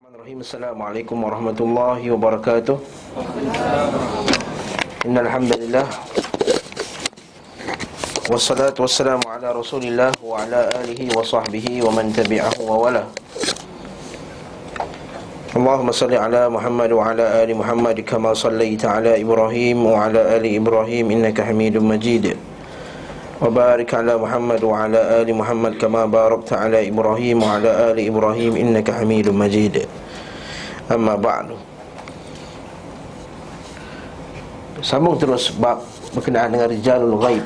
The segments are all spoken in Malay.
Assalamualaikum warahmatullahi wabarakatuh. Innal hamdalillah wassalatu wassalamu ala Rasulillah wa ala alihi wa sahbihi wa man tabi'ahu wa wala. Allahumma salli ala Muhammad wa ala ali Muhammad kama sallaita ala Ibrahim wa ala ali Ibrahim innaka Hamidum Majid. Wa barik ala Muhammad wa ala ali Muhammad kama barakta ala Ibrahim wa ala ali Ibrahim innaka Hamidum Majid. Amma ba'du. Sambung terus bab berkenaan dengan rijalul ghaib.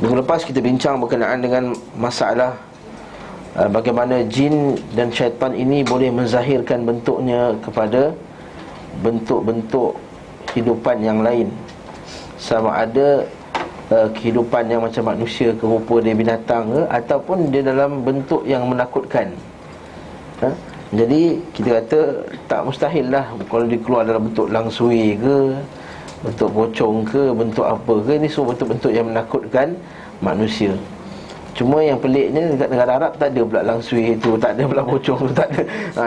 Minggu lepas kita bincang berkenaan dengan masalah bagaimana jin dan syaitan ini boleh menzahirkan bentuknya kepada bentuk-bentuk kehidupan yang lain, sama ada kehidupan yang macam manusia ke, rupa dia binatang ke, ataupun dia dalam bentuk yang menakutkan. Jadi kita kata tak mustahil lah kalau dia keluar dalam bentuk langsui ke, bentuk pocong ke, bentuk apa ke. Ini semua bentuk-bentuk yang menakutkan manusia. Cuma yang peliknya dekat negara Arab tak ada pula langsui itu, tak ada pula pocong tu, tak ada.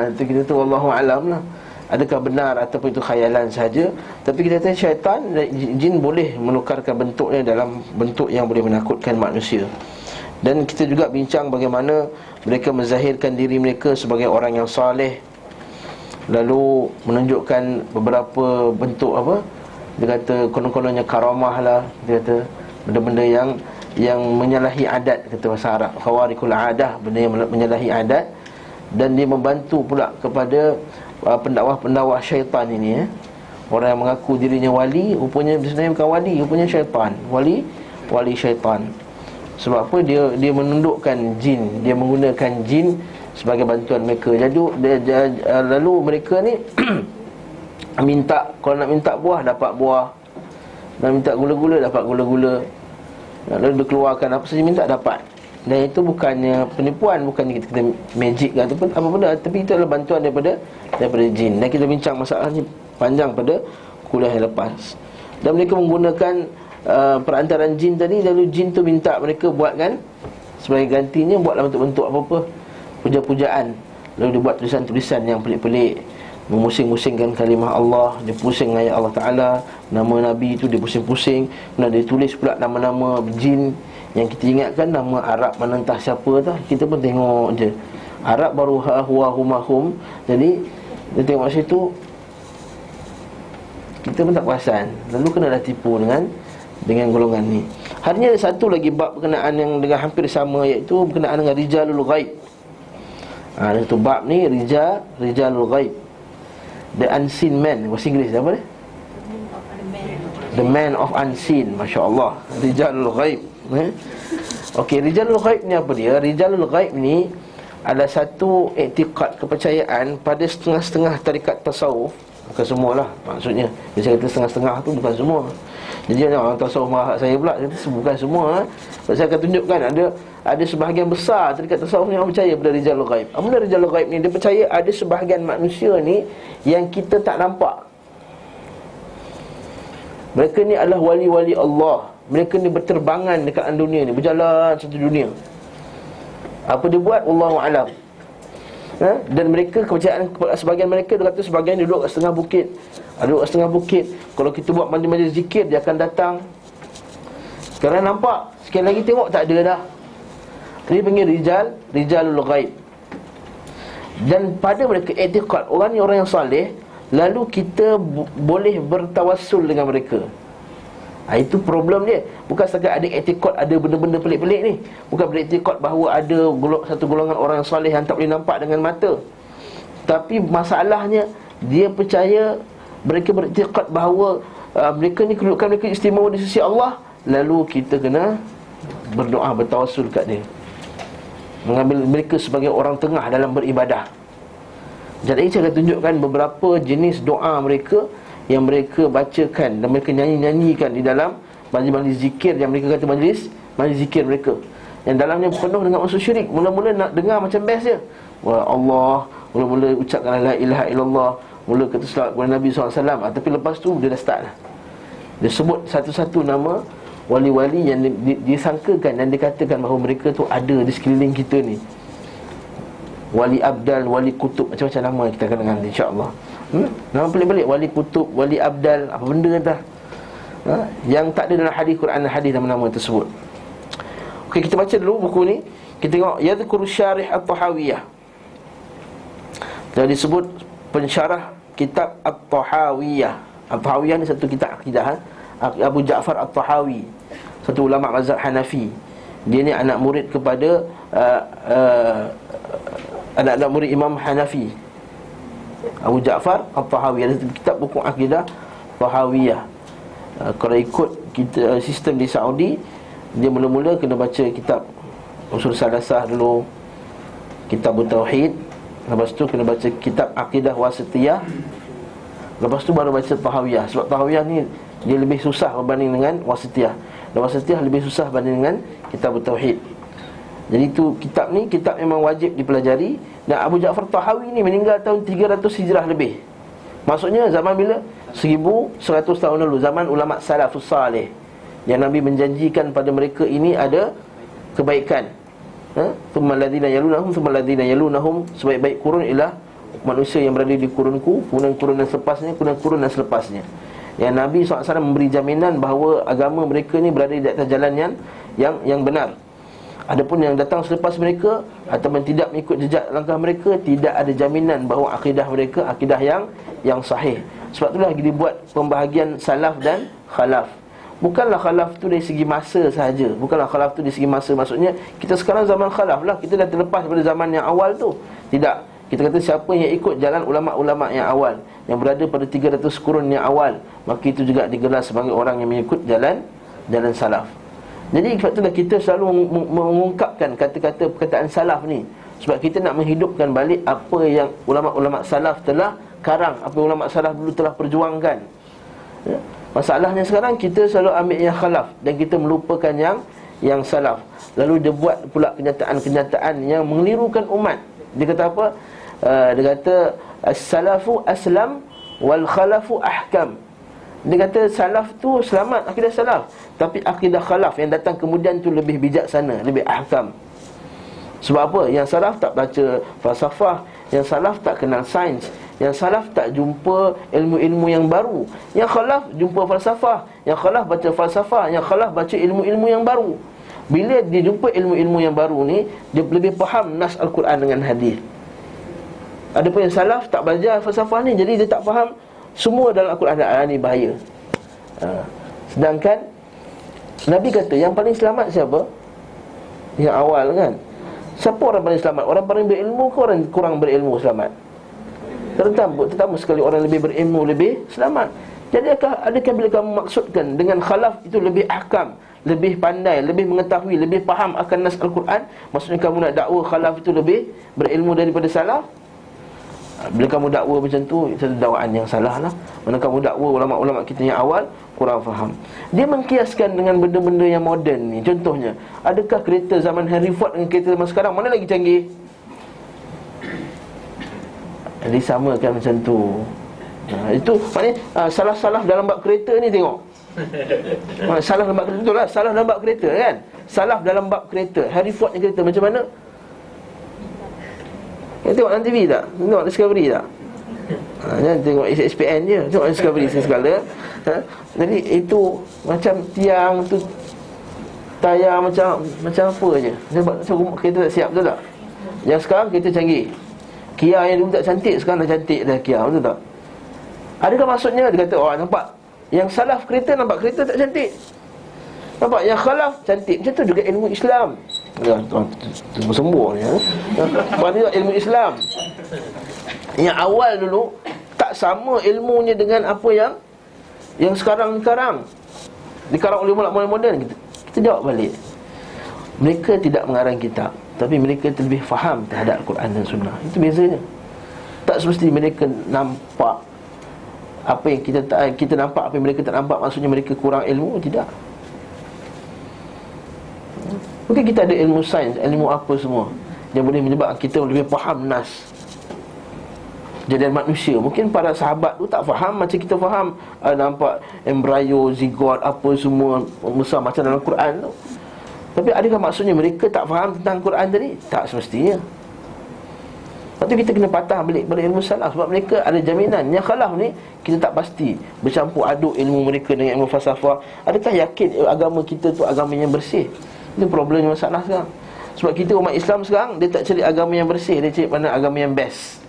Itu kita tu wallahu alam lah. Adakah benar ataupun itu khayalan saja. Tapi kita kata syaitan, jin boleh menukarkan bentuknya dalam bentuk yang boleh menakutkan manusia. Dan kita juga bincang bagaimana mereka menzahirkan diri mereka sebagai orang yang saleh, lalu menunjukkan beberapa bentuk apa, dia kata konon-kononnya karamah lah, dia kata benda-benda yang menyalahi adat, kata bahasa Arab, khawarikul adah, benda yang menyalahi adat. Dan dia membantu pula kepada pendakwah-pendakwah syaitan ini, orang yang mengaku dirinya wali, rupanya sebenarnya bukan wali, rupanya syaitan, wali syaitan. Sebab apa? Dia menundukkan jin, dia menggunakan jin sebagai bantuan mereka. Jadi lalu mereka ni minta, kalau nak minta buah dapat buah, nak minta gula-gula dapat gula-gula, lalu dikeluarkan apa saja minta dapat. Dan itu bukannya penipuan, bukannya kita kata magic ke ataupun apa benda, tapi itu adalah bantuan daripada jin. Dan kita bincang masalah ni panjang pada kuliah yang lepas. Dan mereka menggunakan perantaran jin tadi, lalu jin tu minta mereka buatkan sebagai gantinya, buatlah bentuk-bentuk apa-apa puja-pujaan. Lalu dia buat tulisan-tulisan yang pelik-pelik, memusing-musingkan kalimah Allah, dia pusing ayat Allah Ta'ala, nama Nabi tu dia pusing-pusing. Kemudian dia tulis pula nama-nama jin yang kita ingatkan, nama Arab mana entah siapa tah, kita pun tengok je Arab baru ha huwa huma hum. Jadi dia tengok situ, kita pun tak perasan, lalu kenalah tipu dengan golongan ni. Hari ni ada satu lagi bab berkenaan yang dengan hampir sama, iaitu berkenaan dengan rijalul ghaib. Ada satu bab ni, rijalul ghaib, the unseen man. Bahasa Inggeris apa dia? The man of unseen. Masya Allah, rijalul ghaib. Okey, rijalul ghaib ni apa dia? Rijalul ghaib ni ada satu iktikad, kepercayaan pada setengah-setengah tarikat tasawuf. Bukan semualah maksudnya. Dia kata setengah-setengah tu bukan semua. Jadi orang tasawuf marah saya pula, kata bukan semua. Saya akan tunjukkan ada sebahagian besar tarikat tasawuf yang percaya pada rijalul ghaib. Apa rijalul ghaib ni? Dia percaya ada sebahagian manusia ni yang kita tak nampak. Mereka ni adalah wali-wali Allah. Mereka ni berterbangan dekat dunia ni, berjalan satu dunia. Apa dia buat? Wallahu alam. Dan mereka, kepercayaan sebahagian mereka, dia kata sebahagian duduk kat setengah bukit. Duduk kat setengah bukit, kalau kita buat majlis zikir, dia akan datang. Sekarang nampak, sekali lagi tengok tak ada dah. Dia panggil rijalul ghaib. Dan pada mereka i'tiqad, orang ni orang yang saleh, lalu kita boleh bertawassul dengan mereka. Itu problem dia. Bukan setakat ada i'tiqad, ada benda-benda pelik-pelik ni. Bukan beriktikad bahawa ada satu golongan orang yang soleh yang tak boleh nampak dengan mata. Tapi masalahnya, dia percaya, mereka beriktikad bahawa mereka ni, kedudukan mereka istimewa di sisi Allah. Lalu kita kena berdoa, bertawassul kat dia, mengambil mereka sebagai orang tengah dalam beribadah. Jadi saya akan tunjukkan beberapa jenis doa mereka yang mereka bacakan dan mereka nyanyi-nyanyikan di dalam majlis-majlis zikir, yang mereka kata majlis zikir mereka, yang dalamnya penuh dengan unsur syirik. Mula-mula nak dengar macam best je, wah Allah, mula-mula ucapkan la ilaha illallah, mula kata selawat kepada Nabi SAW. Tapi lepas tu dia dah start lah, dia sebut satu-satu nama wali-wali yang disangkakan dan dikatakan bahawa mereka tu ada di sekeliling kita ni. wali abdal, wali kutub, macam-macam nama kita akan dengar insya-Allah. Nama pelik-pelik, wali kutub, wali abdal, apa benda dah. Yang tak ada dalam hadis Quran dan hadis nama-nama tersebut. Okey, kita baca dulu buku ni. Kita tengok yadhkuru syarih at-Tahawiyah. Dan disebut pensyarah kitab at-Tahawiyah. At-Tahawiyah ni satu kitab akidah, Abu Ja'far at-Tahawi, satu ulama mazhab Hanafi. Dia ni anak murid kepada anak murid Imam Hanafi, Abu Ja'far at-Tahawi. Ada kitab buku akidah Tahawiyah. Kalau ikut kita sistem di Saudi, dia mula-mula kena baca kitab Usul Salasah dulu, kitab Tauhid, lepas tu kena baca kitab Aqidah Wasitiyah, lepas tu baru baca Tahawiyah. Sebab Tahawiyah ni dia lebih susah berbanding dengan Wasitiyah, dan Wasitiyah lebih susah berbanding dengan kitab Tauhid. Jadi tu kitab ni kitab memang wajib dipelajari. Dan Abu Ja'far Tahawi ni meninggal tahun 300 Hijrah lebih. Maksudnya zaman bila? 1100 tahun lalu, zaman ulama salafus salih, yang Nabi menjanjikan pada mereka ini ada kebaikan. Thumma alladhina yalunahum, thumma alladhina yalunahum, sebaik-baik kurun ialah manusia yang berada di kurunku, kemudian kurun dan selepasnya, kemudian kurun dan selepasnya. Yang Nabi SAW memberi jaminan bahawa agama mereka ni berada di atas jalan yang benar. Adapun yang datang selepas mereka ataupun tidak mengikut jejak langkah mereka, tidak ada jaminan bahawa akidah mereka akidah yang sahih. Sebab itulah dibuat pembahagian salaf dan khalaf. Bukanlah khalaf tu dari segi masa sahaja. Bukanlah khalaf tu dari segi masa. Maksudnya kita sekarang zaman khalaf lah, kita dah terlepas daripada zaman yang awal tu. Tidak. Kita kata siapa yang ikut jalan ulama-ulama yang awal, yang berada pada 300 kurun yang awal, maka itu juga digelar sebagai orang yang mengikut jalan salaf. Jadi sebab itulah kita selalu mengungkapkan kata-kata perkataan salaf ni, sebab kita nak menghidupkan balik apa yang ulama-ulama salaf telah karang, apa ulama salaf dulu telah perjuangkan. Masalahnya sekarang kita selalu ambil yang khalaf dan kita melupakan yang salaf. Lalu dia buat pula kenyataan-kenyataan yang mengelirukan umat. Dia kata apa? Dia kata as-salafu aslam wal khalafu ahkam. Dia kata salaf tu selamat, akidah salaf, tapi akidah khalaf yang datang kemudian tu lebih bijaksana, lebih ahkam. Sebab apa? Yang salaf tak baca falsafah, yang salaf tak kenal sains, yang salaf tak jumpa ilmu-ilmu yang baru. Yang khalaf jumpa falsafah, yang khalaf baca falsafah, yang khalaf baca ilmu-ilmu yang baru. Bila dia jumpa ilmu-ilmu yang baru ni, dia lebih faham nas Al-Quran dengan hadis. Adapun yang salaf tak belajar falsafah ni, jadi dia tak faham semua dalam Al-Quran. Ni bahaya. Sedangkan Nabi kata yang paling selamat siapa? Yang awal kan. Siapa orang paling selamat? Orang paling berilmu ke orang kurang berilmu selamat? Terutama sekali orang lebih berilmu lebih selamat. Jadi adakah bila kamu maksudkan dengan khalaf itu lebih ahkam, lebih pandai, lebih mengetahui, lebih faham akan nas Al-Quran, maksudnya kamu nak dakwa khalaf itu lebih berilmu daripada salaf? Bila kamu dakwa macam tu, itu dakwaan yang salah lah. Mana kamu dakwa ulama-ulama kita yang awal kurang faham. Dia mengkiaskan dengan benda-benda yang moden ni. Contohnya, adakah kereta zaman Henry Ford dengan kereta zaman sekarang mana lagi canggih? Disamakan macam tu. Itu maknanya salah-salah dalam bab kereta ni tengok. Salah dalam bab kereta, betul lah. Salah dalam bab kereta kan. Salah dalam bab kereta, Henry Ford ni kereta macam mana? Tengok dalam TV tak? Tengok Discovery tak? Jangan tengok ESPN je, tengok Discovery segala. Jadi itu macam tiang tu, tayar macam apa je. Sebab kereta tak siap, betul tak? Yang sekarang kereta canggih. Kia yang dulu tak cantik, sekarang dah cantik dah Kia, betul tak? Adakah maksudnya dia kata, oh nampak yang salaf kereta, nampak kereta tak cantik, nampak yang khalaf cantik. Macam tu juga ilmu Islam. Sembuh ni tengok ilmu Islam yang awal dulu tak sama ilmunya dengan apa yang sekarang dikarang oleh ulama moden. Kita jawab balik, mereka tidak mengarang kitab, tapi mereka lebih faham terhadap Al-Quran dan Sunnah. Itu bezanya. Tak semesti mereka nampak apa yang kita nampak, apa yang mereka tak nampak. Maksudnya mereka kurang ilmu? Tidak. Mungkin kita ada ilmu sains, ilmu apa semua yang boleh menyebabkan kita lebih faham nas kejadian manusia. Mungkin para sahabat tu tak faham macam kita faham. Nampak embryo, zigot, apa semua besar macam dalam Quran tu. Tapi adakah maksudnya mereka tak faham tentang Quran tadi? Tak semestinya. Lepas tu kita kena patah balik ilmu salaf, sebab mereka ada jaminan. Yang khalaf ni kita tak pasti, bercampur aduk ilmu mereka dengan ilmu falsafah. Adakah yakin agama kita tu agama yang bersih? Itu problemnya masalah sekarang. Sebab kita umat Islam sekarang, dia tak cari agama yang bersih, dia cari mana agama yang best.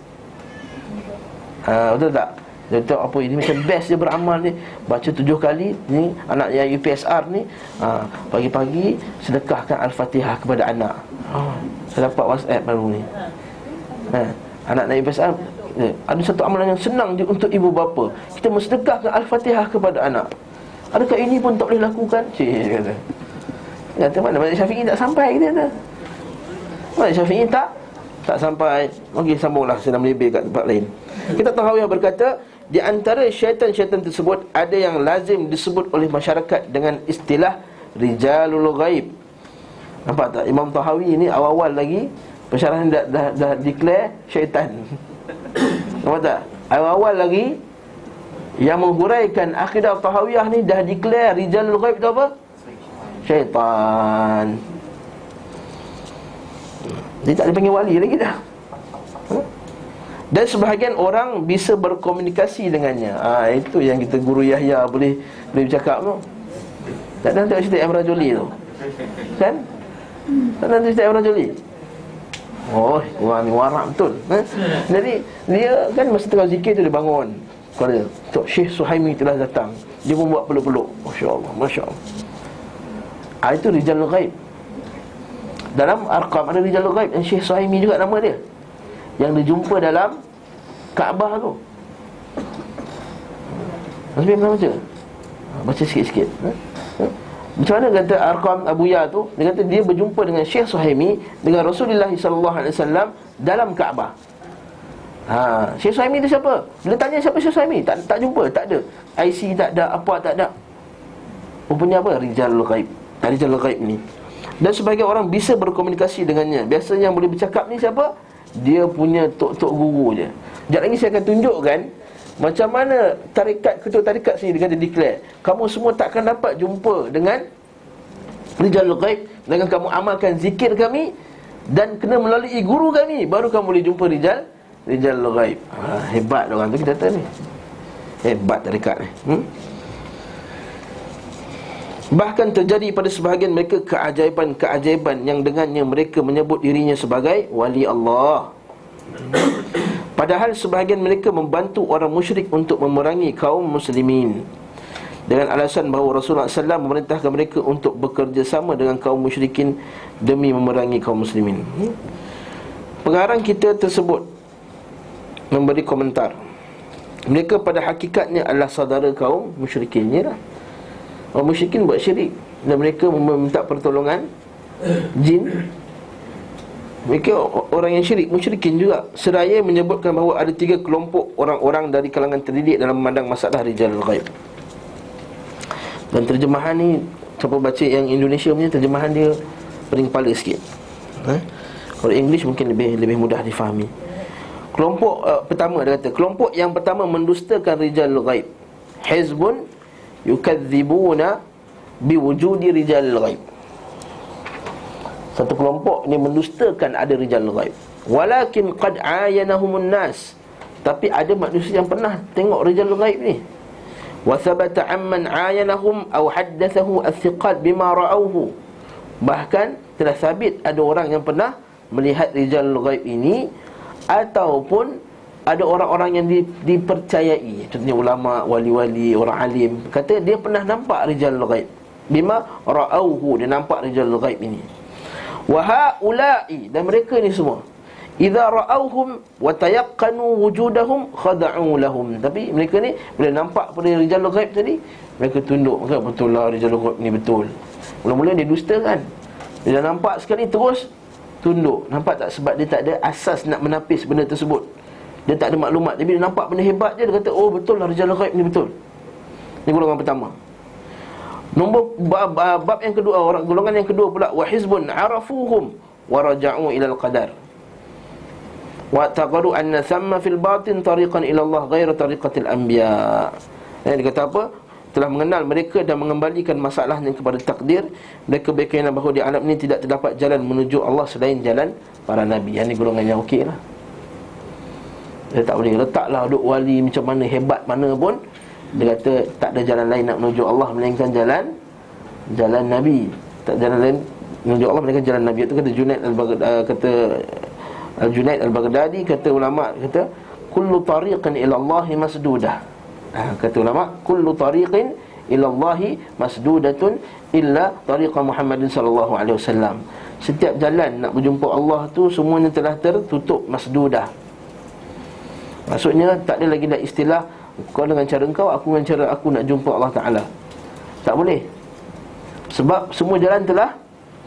Betul tak? Dia tahu apa ini macam best dia beramal ni, baca 7 kali ni, anak yang UPSR ni, pagi-pagi sedekahkan Al-Fatihah kepada anak. Saya dapat WhatsApp baru ni. Anak naik UPSR, ada satu amalan yang senang untuk ibu bapa, kita mensedekahkan Al-Fatihah kepada anak. Adakah ini pun tak boleh lakukan? Cik kata. Kata mana Mazhab Syafi'i tak sampai, kita kata. Mazhab Syafi'i tak sampai. Okey, sambunglah, saya dah melebih kat tempat lain. Kita Tahawiyah berkata, di antara syaitan-syaitan tersebut ada yang lazim disebut oleh masyarakat dengan istilah rijalul ghaib. Nampak tak? Imam Tahawi ni awal-awal lagi pensyarahan dah declare syaitan. Nampak tak? Awal-awal lagi yang menghuraikan akidah Tahawiyah ni dah declare rijalul ghaib tu apa? Syaitan. Dia tak dipanggil wali lagi dah. Dan sebahagian orang bisa berkomunikasi dengannya. Itu yang kita guru Yahya boleh bercakap tu. Tak ada tengok cerita Imran Joli tu, kan? Tak ada cerita Imran Joli. Oh, orang ni warak betul, Jadi dia kan masa tengah zikir tu dia bangun. Kata Tok Syekh Suhaimi telah datang. Dia pun buat peluk-peluk. Masya-Allah, masya-Allah. Itu rijalul ghaib. Dalam Arqam ada rijalul ghaib, dan Syekh Suhaimi juga nama dia, yang dijumpa dalam Kaabah tu. Masih pernah baca? Baca sikit-sikit. Macam mana kata Arqam Abu Ya tu? Dia kata dia berjumpa dengan Syekh Suhaimi, dengan Rasulullah SAW dalam Kaabah. Syekh Suhaimi tu siapa? Bila tanya siapa Syekh Suhaimi, tak jumpa, tak ada IC, tak ada apa, tak ada. Rupanya apa? Rijalul ghaib. Rijalul ghaib ni. Dan sebagai orang bisa berkomunikasi dengannya. Biasanya yang boleh bercakap ni siapa? Dia punya tok-tok guru je. Sekejap lagi saya akan tunjukkan macam mana ketua tarikat sini dengan dia declare, kamu semua takkan dapat jumpa dengan rijalul ghaib dengan kamu amalkan zikir kami, dan kena melalui guru kami, baru kamu boleh jumpa rijalul ghaib. Hebat orang tu, kita kata ni hebat tarikat ni. Bahkan terjadi pada sebahagian mereka keajaiban-keajaiban yang dengannya mereka menyebut dirinya sebagai wali Allah. Padahal sebahagian mereka membantu orang musyrik untuk memerangi kaum muslimin, dengan alasan bahawa Rasulullah SAW memerintahkan mereka untuk bekerja sama dengan kaum musyrikin demi memerangi kaum muslimin. Pengarang kita tersebut memberi komentar, mereka pada hakikatnya adalah saudara kaum musyrikin. Yalah, orang musyrikin buat syirik dan mereka meminta pertolongan jin. Mereka orang yang syirik, musyrikin juga. Seraya menyebutkan bahawa ada 3 kelompok orang-orang dari kalangan terdidik dalam memandang masalah rijalul ghaib. Dan terjemahan ni, siapa baca yang Indonesia punya, terjemahan dia pening kepala sikit. Kalau English mungkin lebih mudah difahami. Kelompok pertama, dia kata, kelompok yang pertama mendustakan rijalul ghaib. Hizbun yukadzibuna biwujudi rijalul ghaib. Satu kelompok ni mendustakan ada rijalul ghaib. Walakin qad ayanahumun nas, tapi ada manusia yang pernah tengok rijalul ghaib ni. Wa thabata amman ayanahum aw haddathahu athiqat bima ra'awhu. Bahkan telah sabit ada orang yang pernah melihat rijalul ghaib ini, ataupun ada orang-orang yang dipercayai, contohnya ulama, wali-wali, orang alim, kata dia pernah nampak rijalul ghaib. Bima ra'awhu, dia nampak rijalul ghaib ini. Wa haula'i, dan mereka ni semua, idza ra'awhum wa tayaqqanu wujudahum khada'u lahum. Tapi mereka ni bila nampak pada rijalul ghaib tadi, mereka tunduk, kan, betul lah rijalul ghaib ni betul. Mula-mula dia dusta kan, bila nampak sekali terus tunduk. Nampak tak? Sebab dia tak ada asas nak menapis benda tersebut. Dia tak ada maklumat. Tapi dia nampak benda hebat je, dia kata, oh betul lah rijalul ghaib ni betul. Ini golongan pertama. Nombor bab yang kedua, golongan yang kedua pula, wa hizbun arafuhum wa raja'u ila al-qadar wa taqadu anna thamma fil batin tariqan ila Allah ghairu tariqatil anbiya. Dia kata apa? Telah mengenal mereka dan mengembalikan masalahnya kepada takdir. Mereka berkeyakinan bahawa di alam ini tidak terdapat jalan menuju Allah selain jalan para nabi. Yang ini golongan yang okey lah. Dia tak boleh. Letaklah duk wali macam mana, hebat mana pun, dia kata tak ada jalan lain nak menuju Allah melainkan jalan Nabi. Tak jalan lain menuju Allah melainkan jalan Nabi. Itu kata Junaid al-Baghdadi, kata ulama, kata kullu tariqin ila Allah masdudah. Kata ulama, kullu tariqin ila Allah masdudatun illa tariqa Muhammadin sallallahu alaihi wasallam. Setiap jalan nak berjumpa Allah tu semuanya telah tertutup, masdudah. Maksudnya tak ada lagi dah istilah kau dengan cara kau, aku dengan cara aku nak jumpa Allah Ta'ala. Tak boleh. Sebab semua jalan telah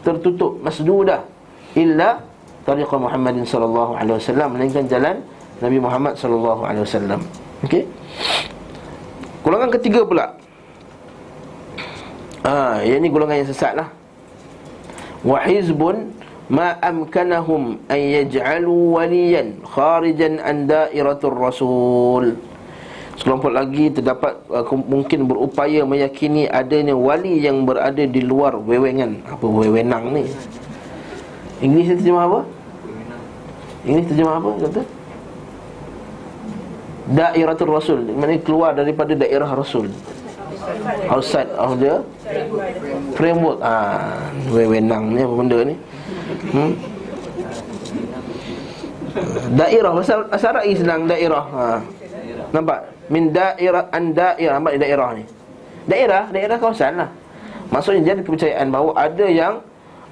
tertutup, masdudah, illa tariqa Muhammadin sallallahu alaihi wasallam, melainkan jalan Nabi Muhammad sallallahu alaihi wasallam. Okey. Golongan ketiga pula. Yang ni golongan yang sesat lah. Wa hizbun ma amkanahum an yaj'alu waliyan kharijan an dairatur rasul. Sekelompok lagi terdapat mungkin berupaya meyakini adanya wali yang berada di luar wewengan. Apa wewenang ni? Inggeris terjemah apa? Inggeris terjemah apa kata? Dairatul Rasul, maknanya keluar daripada daerah Rasul, outside of the framework. Wewenang ni apa benda ni? Daerah, bahasa Arab lagi senang, daerah. Nampak? Min daerah, an daerah, nampak daerah ni. Daerah kawasan lah. Maksudnya dia ada kepercayaan bahawa ada yang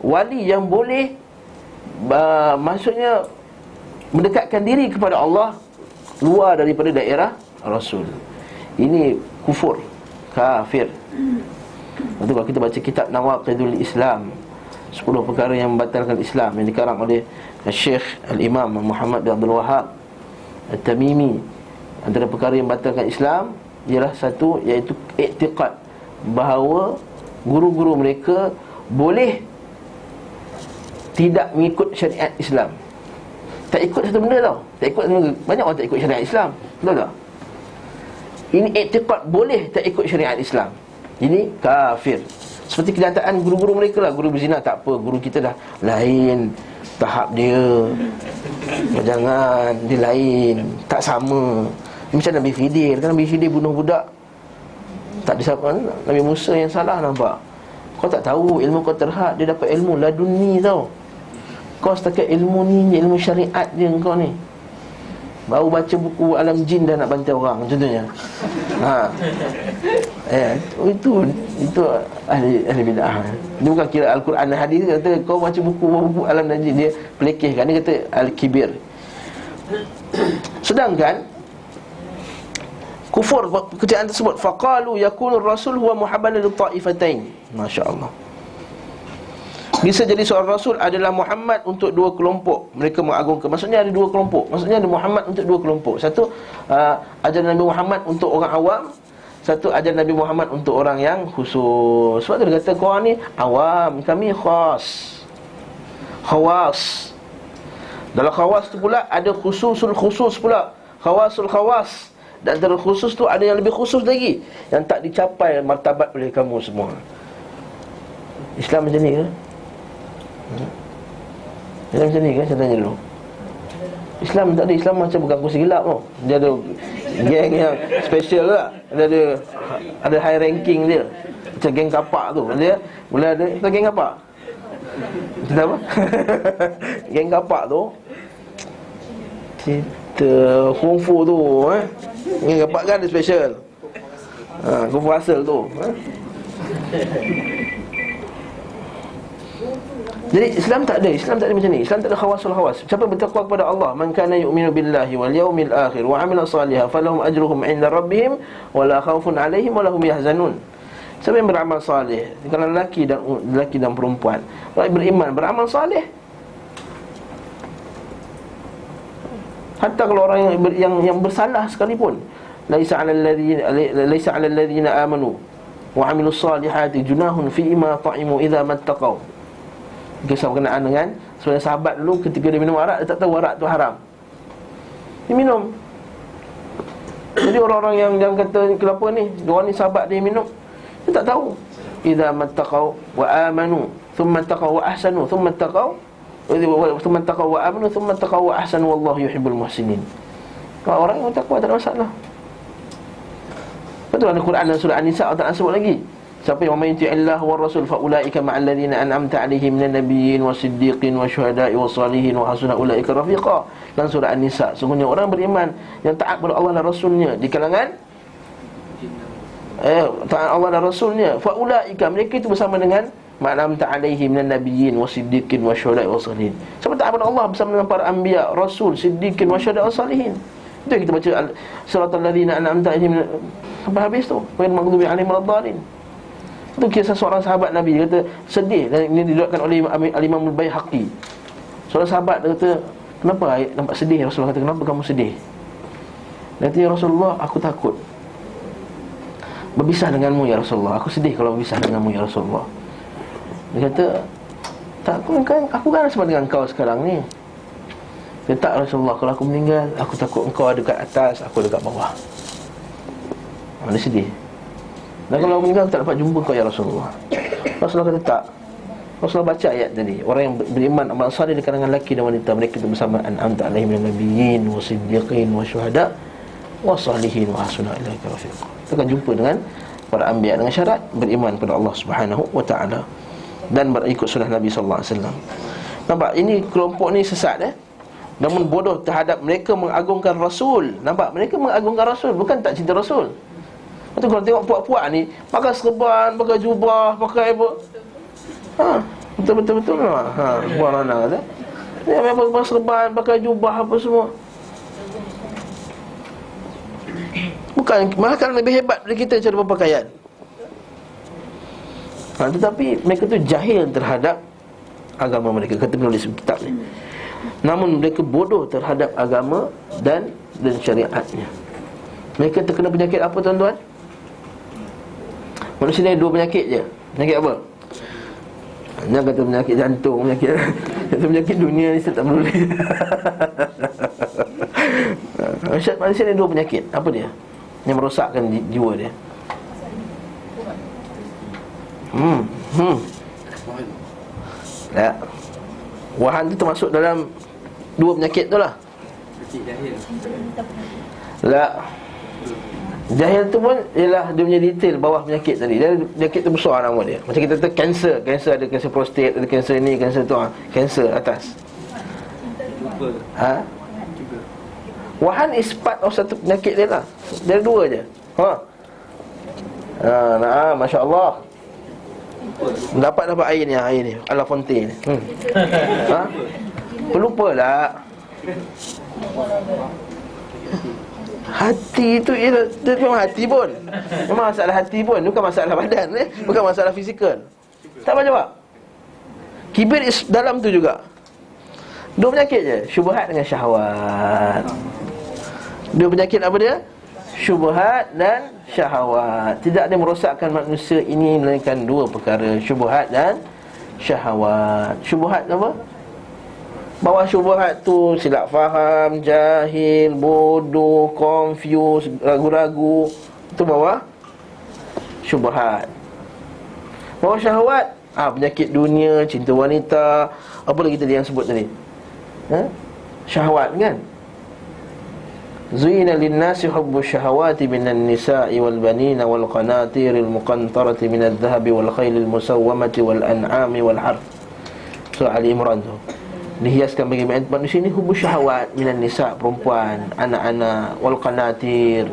wali yang boleh maksudnya mendekatkan diri kepada Allah luar daripada daerah Rasul. Ini kufur, kafir. Lepas tu kalau kita baca kitab Nawaqidul Islam, 10 perkara yang membatalkan Islam, yang dikarang oleh Syekh Al-Imam Muhammad bin Abdul Wahhab At-Tamimi, antara perkara yang membatalkan Islam ialah satu, iaitu i'tiqad bahawa guru-guru mereka boleh tidak mengikut syariat Islam. Tak ikut satu benda tau. Tak ikut benda. Banyak orang tak ikut syariat Islam. Betul tak? Ini i'tiqad boleh tak ikut syariat Islam. Ini kafir. Seperti kenyataan guru-guru mereka lah. Guru berzina tak apa, guru kita dah lain tahap dia. Jangan, dia lain, tak sama. Macam Nabi Khidir. Kan Nabi Khidir bunuh budak, tak ada siapa. Nabi Musa yang salah, nampak? Kau tak tahu ilmu kau terhad. Dia dapat ilmu laduni tau. Kau setakat ilmu ni, ilmu syariat dia kau ni. Baru baca buku alam jin dah nak bantai orang, contohnya. Itu ahli bid'ah. Dia bukan kira Al-Quran dan hadis. Kata kau baca buku alam jin, dia pelekehkan. Dia kata Al-Kibir. Sedangkan kufur pekerjaan tersebut, faqalu yakunu rasul huwa muhabban lil ta'ifatain. Masya-Allah. Bisa jadi seorang rasul adalah Muhammad untuk dua kelompok. Mereka mengagungkan. Maksudnya ada dua kelompok. Maksudnya ada Muhammad untuk dua kelompok. Satu ajaran Nabi Muhammad untuk orang awam, satu ajaran Nabi Muhammad untuk orang yang khusus. Sebab tu dia kata korang ni awam, kami khas. Khawas. Dalam khawas tu pula ada khususul khusus pula. Khawasul khawas. Dan antara khusus tu ada yang lebih khusus lagi, yang tak dicapai martabat oleh kamu semua. Islam macam ni ke? Islam macam ni ke? Saya tanya dulu. Islam tak ada. Islam macam bukan kursi gelap tau. Dia ada geng yang special lah. Ada high ranking dia. Macam geng kapak tu. Dia mula ada geng kapak. Cerita apa? Geng kapak tu, cerita kungfu tu, geng kapak kan ada special. Kungfu asal tu. Jadi Islam tak ada. Islam tak ada macam ni. Islam tak ada khawasul khawas. Siapa bertakwa kepada Allah, man kana yu'minu billahi wal yawmil akhir wa 'amila salihan falahum ajruhum 'inda rabbihim wa la khaufun 'alaihim wa lahum yahzanun. Siapa yang beramal saleh, kalau lelaki dan perempuan, orang beriman, beramal saleh, hatta kalau orang yang bersalah sekalipun, laisa 'alal ladzina amanu wa 'amilus salihati junahun fi ma ta'imu idza mattaqau. Kisah berkenaan dengan seorang sahabat dulu, ketika dia minum arak, dia tak tahu arak tu haram, dia minum. Jadi orang-orang yang kata kenapa ni, orang ni sahabat dia minum, dia tak tahu. Idza mattaqau wa amanu thumma taqaw wa ahsanu thumma taqaw wa amanu thumma taqaw wa ahsanu wallahu yuhibbul muhsinin. Kalau orang yang takwa tak ada masalah. Betul ada Quran dan surah An-Nisa Allah Ta'ala sebut lagi, siapa yang mematuhi Allah wa Rasul fa ulaika ma'al ladzina an'amta 'alaihim minan nabiyyin wasiddiqin wasyuhada'i wassalihin wa hasuna ulaika rafiqa. Dan surah An-Nisa, sungguhnya orang beriman yang taat kepada Allah dan Rasulnya di kalangan taat Allah dan Rasulnya, fa ulaika, mereka itu bersama dengan ma'an'amta 'alaihim minan nabiyyin wasiddiqin wasyuhada'i wassalihin. Siapa taat kepada Allah bersama dengan para anbiya, rasul, siddiqin wasyuhada'i wassalihin. Itu yang kita baca suratul ladzina an'amta 'alaihim sampai habis tu, ghairil maghdubi 'alaihim waladdallin. Itu kisah seorang sahabat Nabi, dia kata sedih, dan ini diriwayatkan oleh Al-Imam Al-Baihaqi. Seorang sahabat dia kata, kenapa nampak sedih? Rasulullah kata, kenapa kamu sedih? Dia kata, ya Rasulullah, aku takut berpisah denganmu ya Rasulullah. Aku sedih kalau berpisah denganmu ya Rasulullah. Dia kata, tak, aku kan sama dengan kau sekarang ni. Dia kata, tak Rasulullah, kalau aku meninggal, aku takut engkau dekat atas, aku dekat bawah. Dia sedih. Dan kalau meninggal aku tak dapat jumpa kau ya Rasulullah. Rasulullah kata tak. Rasulullah baca ayat tadi, orang yang beriman amal saleh di kalangan lelaki dan wanita, mereka itu bersama an'amta 'alaihim minan nabiyyin wasiddiqin wasyuhada' wassalihin wa hasuna ulaika rafiqa. Kita akan jumpa dengan para anbiya dengan syarat beriman kepada Allah Subhanahu wa taala dan berikut sunnah Nabi sallallahu alaihi wasallam. Nampak ini kelompok ni sesat namun bodoh terhadap mereka mengagungkan Rasul. Nampak, mereka mengagungkan Rasul, bukan tak cinta Rasul. Lepas tu kalau tengok puak-puak ni pakai serban, pakai jubah, pakai apa, betul-betul lah. Buang anak kata ni apa, pakai serban, pakai jubah, apa semua. Bukan, malah lebih hebat dari kita cara berpakaian. Tetapi mereka tu jahil terhadap agama mereka, kata penulis kitab ni. Namun mereka bodoh terhadap agama dan syariatnya. Mereka terkena penyakit apa tuan-tuan? Manusia ni ada dua penyakit je. Penyakit apa? Jangan kata penyakit jantung, penyakit dunia ni saya tak boleh. Manusia ni ada dua penyakit. Apa dia? Yang merosakkan jiwa dia. Ya. Wahan tu termasuk dalam dua penyakit tu lah. Tak. Jahil tu pun ialah dia punya detail bawah penyakit tadi. Dia penyakit tu besar nama dia. Macam kita kata kanser. Kanser ada kanser prostat, ada kanser ni, kanser tu. Kanser atas. Wahan is part of satu penyakit dia lah. Dia ada dua je. Masya Allah. Dapat air ni. Ala Fontaine. Pelupa lah. Hati tu dia memang hati pun. Memang masalah hati pun, bukan masalah badan, bukan masalah fizikal. Tak apa jawab. Kibir dalam tu juga. Dua penyakit je, syubhat dengan syahwat. Dua penyakit apa dia? Syubhat dan syahwat. Tidak ada merosakkan manusia ini melainkan dua perkara, syubhat dan syahwat. Syubhat apa? Bawah syubhat tu silap faham, jahil, bodoh, confused, ragu-ragu. Itu bawah syubhat. Bawah syahwat, penyakit dunia, cinta wanita, apa lagi tadi yang sebut tadi? Syahwat kan? Zuyina lin-nasi hubbu syahawati minan nisa'i wal banina wal qanatiril muqantarati minadh dhahabi wal khailil musawwamati wal an'ami wal harth. Surah Ali Imran tu. Dihiaskan bagi manusia ni hubbu syahawat minan nisa', perempuan, anak-anak, wal qanatir,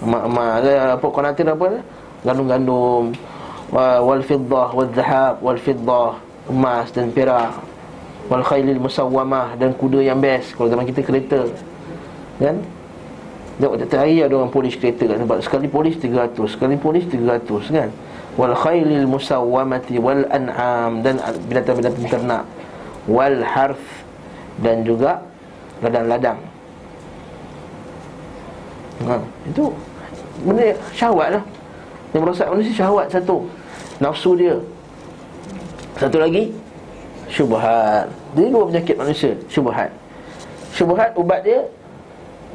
emak-emak, apa qanatir apa? Gandum-gandum, wal fiddah wal dhahab wal fiddah, emas dan perak, wal khailil musawwamah, dan kuda yang best. Kalau zaman kita kereta kan, tiap hari ada orang polis kereta kat tempat. Sekali polis 300, sekali polis 300 kan. Wal khailil musawwamati wal an'am, dan binatang-binatang ternak, wal harth, dan juga ladang-ladang. Itu benda syahwat lah. Yang merosak manusia syahwat satu, nafsu dia. Satu lagi syubhat. Jadi dua penyakit manusia, syubhat. Syubhat ubat dia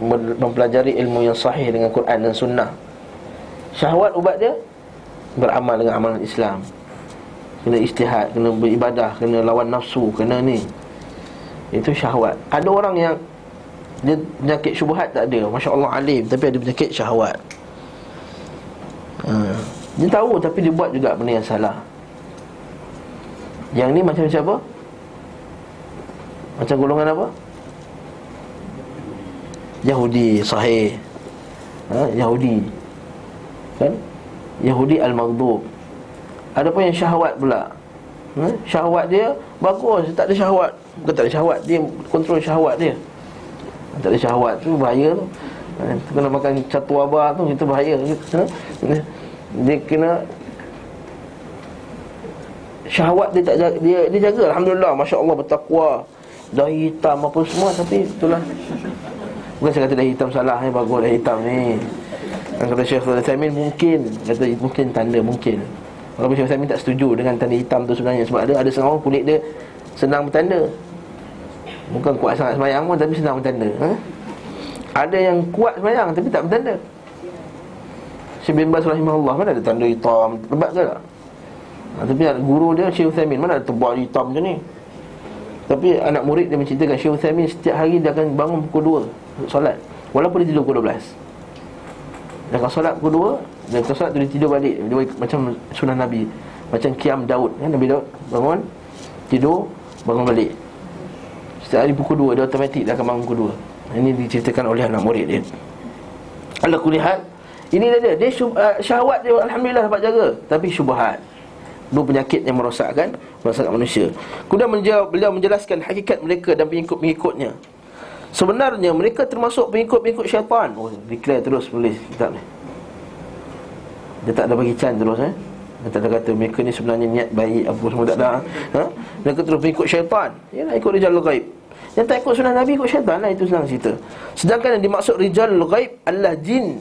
mempelajari ilmu yang sahih dengan Quran dan Sunnah. Syahwat ubat dia beramal dengan amalan Islam. Kena ijtihad, kena beribadah, kena lawan nafsu, kena ni. Itu syahwat. Ada orang yang Dia penyakit syubhat tak ada, Masya Allah alim, tapi ada penyakit syahwat. Dia tahu tapi dia buat juga benda yang salah. Yang ni macam apa? Macam golongan apa? Yahudi sahih. Yahudi kan? Yahudi al-maghdub. Ada pun yang syahwat pula. Syahwat dia bagus, tak ada syahwat. Bukan tak ada syahwat, dia kontrol syahwat dia. Tak ada syahwat tu bahaya tu. Kena makan catu abah tu, itu bahaya. Dia kena syahwat dia tak jaga, dia jaga, alhamdulillah, masya-Allah bertakwa. Dahi hitam apa semua, tapi itulah. Bukan saya kata dahi hitam salah, bagus dahi hitam ni. Kata Syekh Al-Utsaimin mungkin tanda mungkin. Kalau Syekh Al-Utsaimin tak setuju dengan tanda hitam tu sebenarnya, sebab ada setengah orang kulit dia senang bertanda. Bukan kuat sangat sembahyang pun, tapi senang bertanda. Ada yang kuat sembahyang tapi tak bertanda. Syekh bin Baz rahimahullah, mana ada tanda hitam, lebat ke tak? Tapi guru dia Syekh Utsaimin, mana ada tebal hitam macam ni. Tapi anak murid dia menceritakan Syekh Utsaimin setiap hari dia akan bangun pukul 2 solat, walaupun dia tidur pukul 12. Dan kalau solat pukul 2, dan kalau solat tu dia tidur balik. Dia macam sunnah Nabi, macam Qiyam Daud kan, Nabi Daud bangun, tidur, bangun balik. Setiap hari pukul 2, dia automatik dia akan bangun pukul 2. Ini diceritakan oleh anak murid dia. Ala kulli hal, ini dia syahwat dia alhamdulillah dapat jaga, tapi syubhat, dua penyakit yang merosakkan manusia. Kemudian beliau menjelaskan hakikat mereka dan pengikut-pengikutnya. Sebenarnya mereka termasuk pengikut-pengikut syaitan. Declare terus tulis kitab ni. Dia tak ada bagi can terus Dia tak ada kata mereka ni sebenarnya niat baik apa semua, tak ada. Mereka terus pengikut syaitan. Yalah, ikut rijalul ghaib. Yang tak ikut sunnah Nabi ikut syaitan lah, itu senang cerita. Sedangkan yang dimaksud rijalul ghaib adalah jin.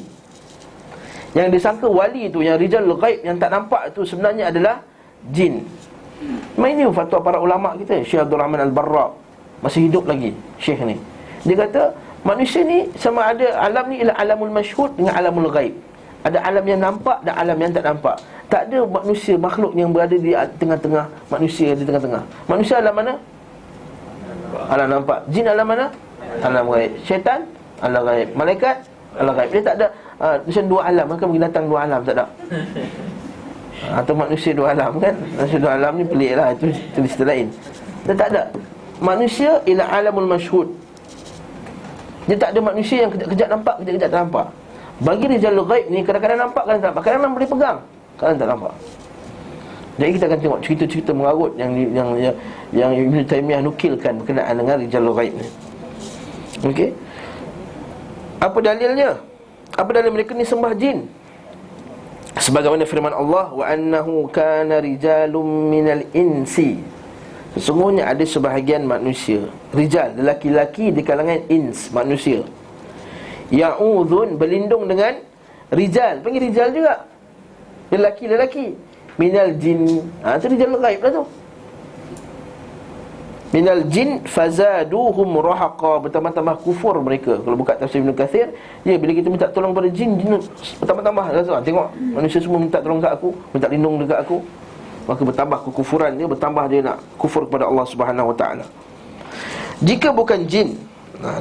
Yang disangka wali tu, yang rijalul ghaib yang tak nampak tu sebenarnya adalah jin. Ini fatwa para ulama kita. Syekh Abdul Rahman Al-Barra masih hidup lagi, Syekh ni. Dia kata manusia ni sama ada alam ni ialah alamul masyhud dengan alamul ghaib. Ada alam yang nampak dan alam yang tak nampak. Tak ada manusia, makhluk yang berada di tengah-tengah. Manusia di tengah-tengah. Manusia alam mana? Alam nampak. Jin alam mana? Alam ghaib. Syaitan alam ghaib. Malaikat alam ghaib. Dia tak ada macam dua alam. Maka binatang dua alam, tak ada. Atau manusia dua alam kan. Manusia dua alam ni pelik lah. Itu cerita lain. Dia tak ada. Manusia ialah alamul masyhud. Dia tak ada manusia yang kejap-kejap nampak, kejap-kejap tak nampak. Bagi rijalul ghaib ni kadang-kadang nampak, kadang tak nampak. Kadang-kadang boleh pegang, kadang tak nampak. Jadi kita akan tengok cerita-cerita mengarut yang Ibn Taymiyah nukilkan berkenaan dengan rijalul ghaib ni. Okey. Apa dalilnya? Apa dalil mereka ni sembah jin? Sebagaimana firman Allah, wa annahu kana rijalun minal insi. Sesungguhnya ada sebahagian manusia, rijal, lelaki-lelaki di kalangan ins, manusia, ya'udhun, berlindung dengan rijal, panggil rijal juga, lelaki-lelaki, minal jin. Itu rijal ghaib lah tu. Minal jin fazaduhum rahaqa, bertambah-tambah kufur mereka. Kalau buka tafsir Ibn Kathir, bila kita minta tolong pada jin, jin bertambah-tambah. Tengok, manusia semua minta tolong kat aku, minta lindung dekat aku, maka bertambah kekufuran dia, bertambah dia nak kufur kepada Allah Subhanahu Wa Taala. Jika bukan jin,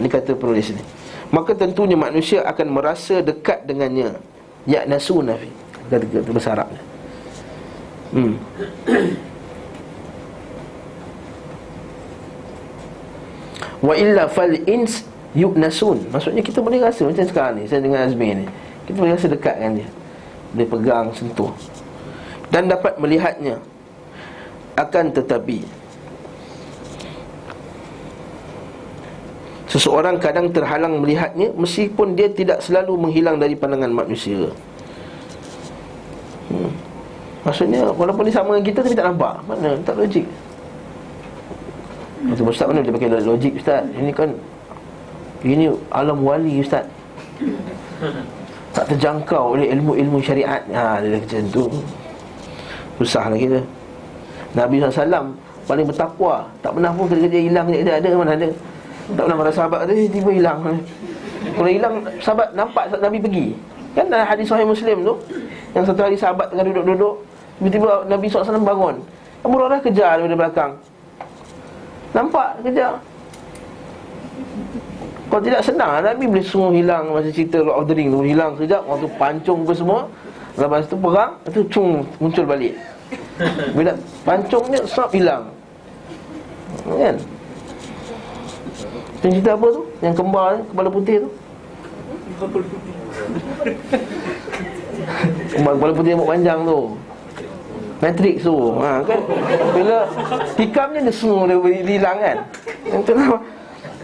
ni kata penulis ni, maka tentunya manusia akan merasa dekat dengannya. Ya'nasuna fi, kata bahasa Arabnya. Wa illa fal ins yu'nasun. Maksudnya kita boleh rasa macam sekarang ni, saya dengan Azmi ni, kita boleh rasa dekat dengan dia, boleh pegang, sentuh, dan dapat melihatnya. Akan tetapi seseorang kadang terhalang melihatnya, meskipun dia tidak selalu menghilang dari pandangan manusia. Maksudnya walaupun dia sama dengan kita tapi tak nampak. Mana? Tak logik. Ustaz, mana dia pakai logik Ustaz? Ini alam wali Ustaz, tak terjangkau oleh ilmu-ilmu syariat. Dia macam tu. Susahlah kita. Nabi SAW paling bertakwa, tak pernah pun kerja-kerja hilang kejap-kejap ada, mana ada. Tak pernah para sahabat kata tiba hilang. Kalau hilang, sahabat nampak Nabi pergi. Kan dalam hadis Sahih Muslim tu, yang satu hari sahabat tengah duduk-duduk, tiba-tiba Nabi SAW bangun, Abu Hurairah kejar daripada belakang, nampak kejar. Kalau tidak senang, Nabi boleh semua hilang. Macam cerita Lord of the Ring tu, hilang sekejap, orang tu pancung ke semua. Lepas tu perang, itu muncul balik. Bila pancung dia, stop, hilang. Kan? Yang cerita apa tu? Yang kembar ni, kepala putih tu. Kepala putih rambut panjang tu, Matrix tu, kan? Bila tikamnya dia semua dia hilang kan. Yang tu lah.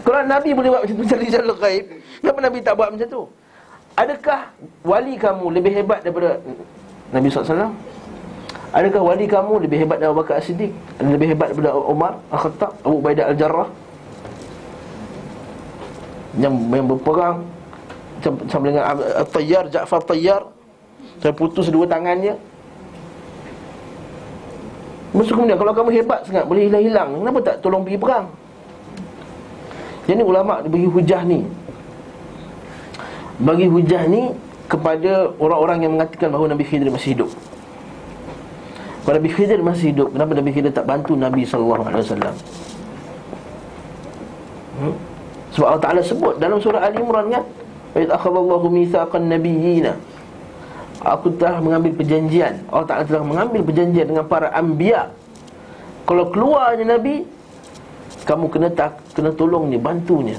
Kalau Nabi boleh buat macam tu, cari jalur gaib, kenapa Nabi tak buat macam tu? Adakah wali kamu lebih hebat daripada Nabi SAW? Adakah wali kamu lebih hebat daripada Abu Bakar As-Siddiq? Lebih hebat daripada Umar Al-Khattab, Abu Ubaidah Al-Jarrah, yang berperang sama dengan At-Tayyar, Ja'far Tayyar, saya putus dua tangannya. Maksud kemudian, kalau kamu hebat sangat, boleh hilang-hilang, kenapa tak tolong pergi perang? Jadi ulama' bagi hujah ni, bagi hujah ni kepada orang-orang yang mengatakan bahawa Nabi Khidir masih hidup. Kalau Nabi Khidir masih hidup, kenapa Nabi Khidir tak bantu Nabi SAW? Sebab Allah Ta'ala sebut dalam surah Ali Imran kan, wa idh akhadallahu mitsaqan nabiyyina, aku telah mengambil perjanjian. Allah Ta'ala telah mengambil perjanjian dengan para anbiya. Kalau keluarnya Nabi, kamu kena tolong dia, bantunya.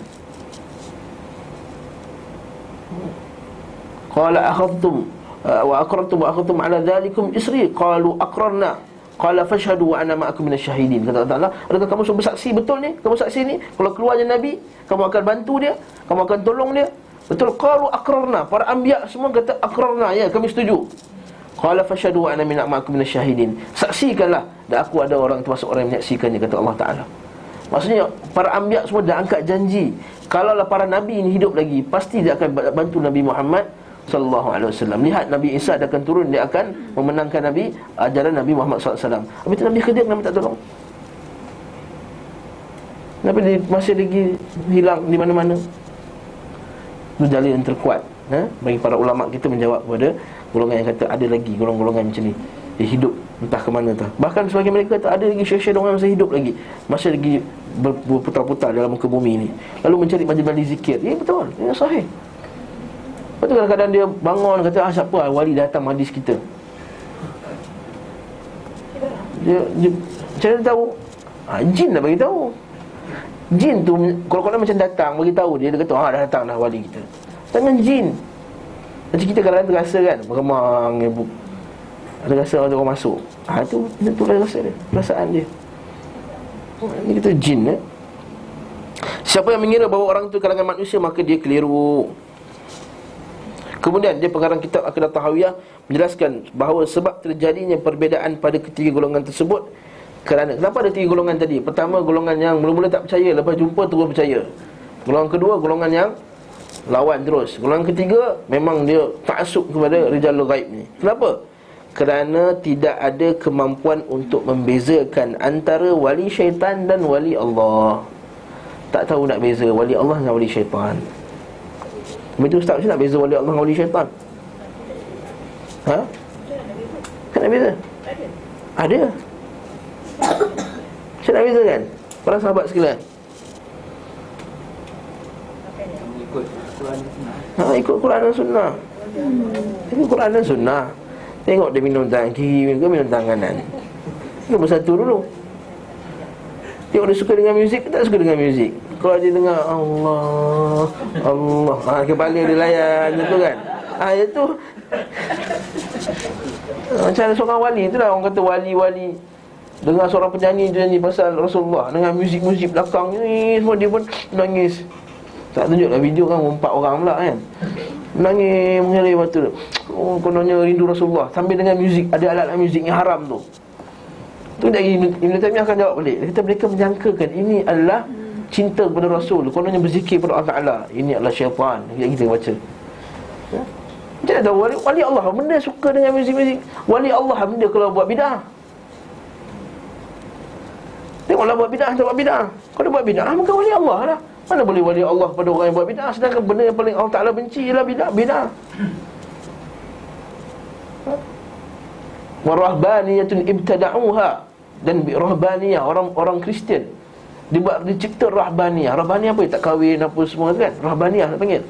Qala akhadtum wa aqrartum wa akhadtum ala dhalikum isri, qalu aqrarna, qala fashhadu wa ana ma'akum minasyahidin. Kata Allah Ta'ala, adakah kamu semua bersaksi betul ni? Kamu saksi ni, kalau keluarnya Nabi, kamu akan bantu dia, kamu akan tolong dia. Betul, qalu aqrarna, para anbiya semua kata aqrarna, ya, kami setuju. Qala fashhadu wa ana ma'akum minasyahidin, saksikanlah, dan aku ada orang termasuk orang yang menyaksikannya, kata Allah Ta'ala. Maksudnya para anbiya semua dah angkat janji, kalaulah para nabi ini hidup lagi, pasti dia akan bantu Nabi Muhammad sallallahu alaihi wasallam. Lihat Nabi Isa akan turun, dia akan memenangkan Nabi, ajaran Nabi Muhammad sallallahu alaihi wasallam. Habis tu Nabi Khidir kenapa tak tolong? Kenapa dia masih lagi hilang di mana-mana? Itu dalil yang terkuat, bagi para ulama kita menjawab kepada golongan yang kata ada lagi golongan-golongan macam ni, dia hidup entah ke mana tu. Bahkan sebagian mereka kata ada lagi syekh-syekh orang masih hidup lagi, masih lagi berputar-putar dalam muka bumi ni, lalu mencari majlis zikir. Ya, betul, ini sahih. Lepas tu kadang-kadang dia bangun kata, siapa wali datang majlis kita. Dia macam mana tahu? Jin dah bagi tahu. Jin tu kalau macam datang bagi tahu dia kata, dah datang dah wali kita. Tangan jin. Macam kita kadang-kadang terasa kan, beremang ibu, ada rasa orang masuk. Itu lah rasa dia, perasaan dia. Ini kita jin. Siapa yang mengira bahawa orang itu kalangan manusia, maka dia keliru. Kemudian dia pengarang kitab Aqidah Tahawiyah menjelaskan bahawa sebab terjadinya perbezaan pada ketiga golongan tersebut kenapa ada tiga golongan tadi? Pertama, golongan yang mula-mula tak percaya, lepas jumpa terus percaya. Golongan kedua, golongan yang lawan terus. Golongan ketiga, memang dia ta'assub kepada rijalul ghaib ni. Kenapa? Kerana tidak ada kemampuan untuk membezakan antara wali syaitan dan wali Allah. Tak tahu nak beza wali Allah dan wali syaitan. Betul Ustaz, macam nak beza wali Allah dengan wali syaitan? Kan nak beza? Ada. Macam nak beza kan? Para sahabat sekalian, ikut Quran dan Sunnah. Ikut Quran dan Sunnah. Tengok dia minum tangan kiri ke minum tangan kanan. Tengok bersatu dulu. Tengok dia suka dengan muzik ke tak suka dengan muzik. Kalau dia dengar Allah, kepala dia layan tu kan, itu macam ada seorang wali. Itulah orang kata wali-wali dengar seorang penyanyi pasal Rasulullah dengan muzik-muzik belakang ni, semua dia pun nangis. Tak tunjuklah video kan, 4 orang pula kan, menangis mengalir mata. Kononnya rindu Rasulullah sambil dengan muzik, ada alat-alat muzik yang haram tu. Tu dari Ibn Taymiyah akan jawab balik. Dia kata mereka menyangkakan ini adalah cinta kepada Rasul, kononnya berzikir kepada Allah Ta'ala. Ini adalah syaitan yang kita baca. Macam mana tahu? Wali Allah benda suka dengan muzik-muzik. Wali Allah benda kalau buat bid'ah. Tengoklah buat bid'ah, tak buat bid'ah. Kalau buat bid'ah, maka wali Allah lah. Mana boleh wali Allah pada orang yang buat bid'ah, sedangkan benda yang paling Allah Ta'ala benci ialah bid'ah. Warahbaniyatun ibtada'uha, dan rahbaniyah, orang Kristian Dia cipta rahbaniyah. Rahbaniyah apa? Tak kahwin apa semua kan? Rahbaniyah nak panggil.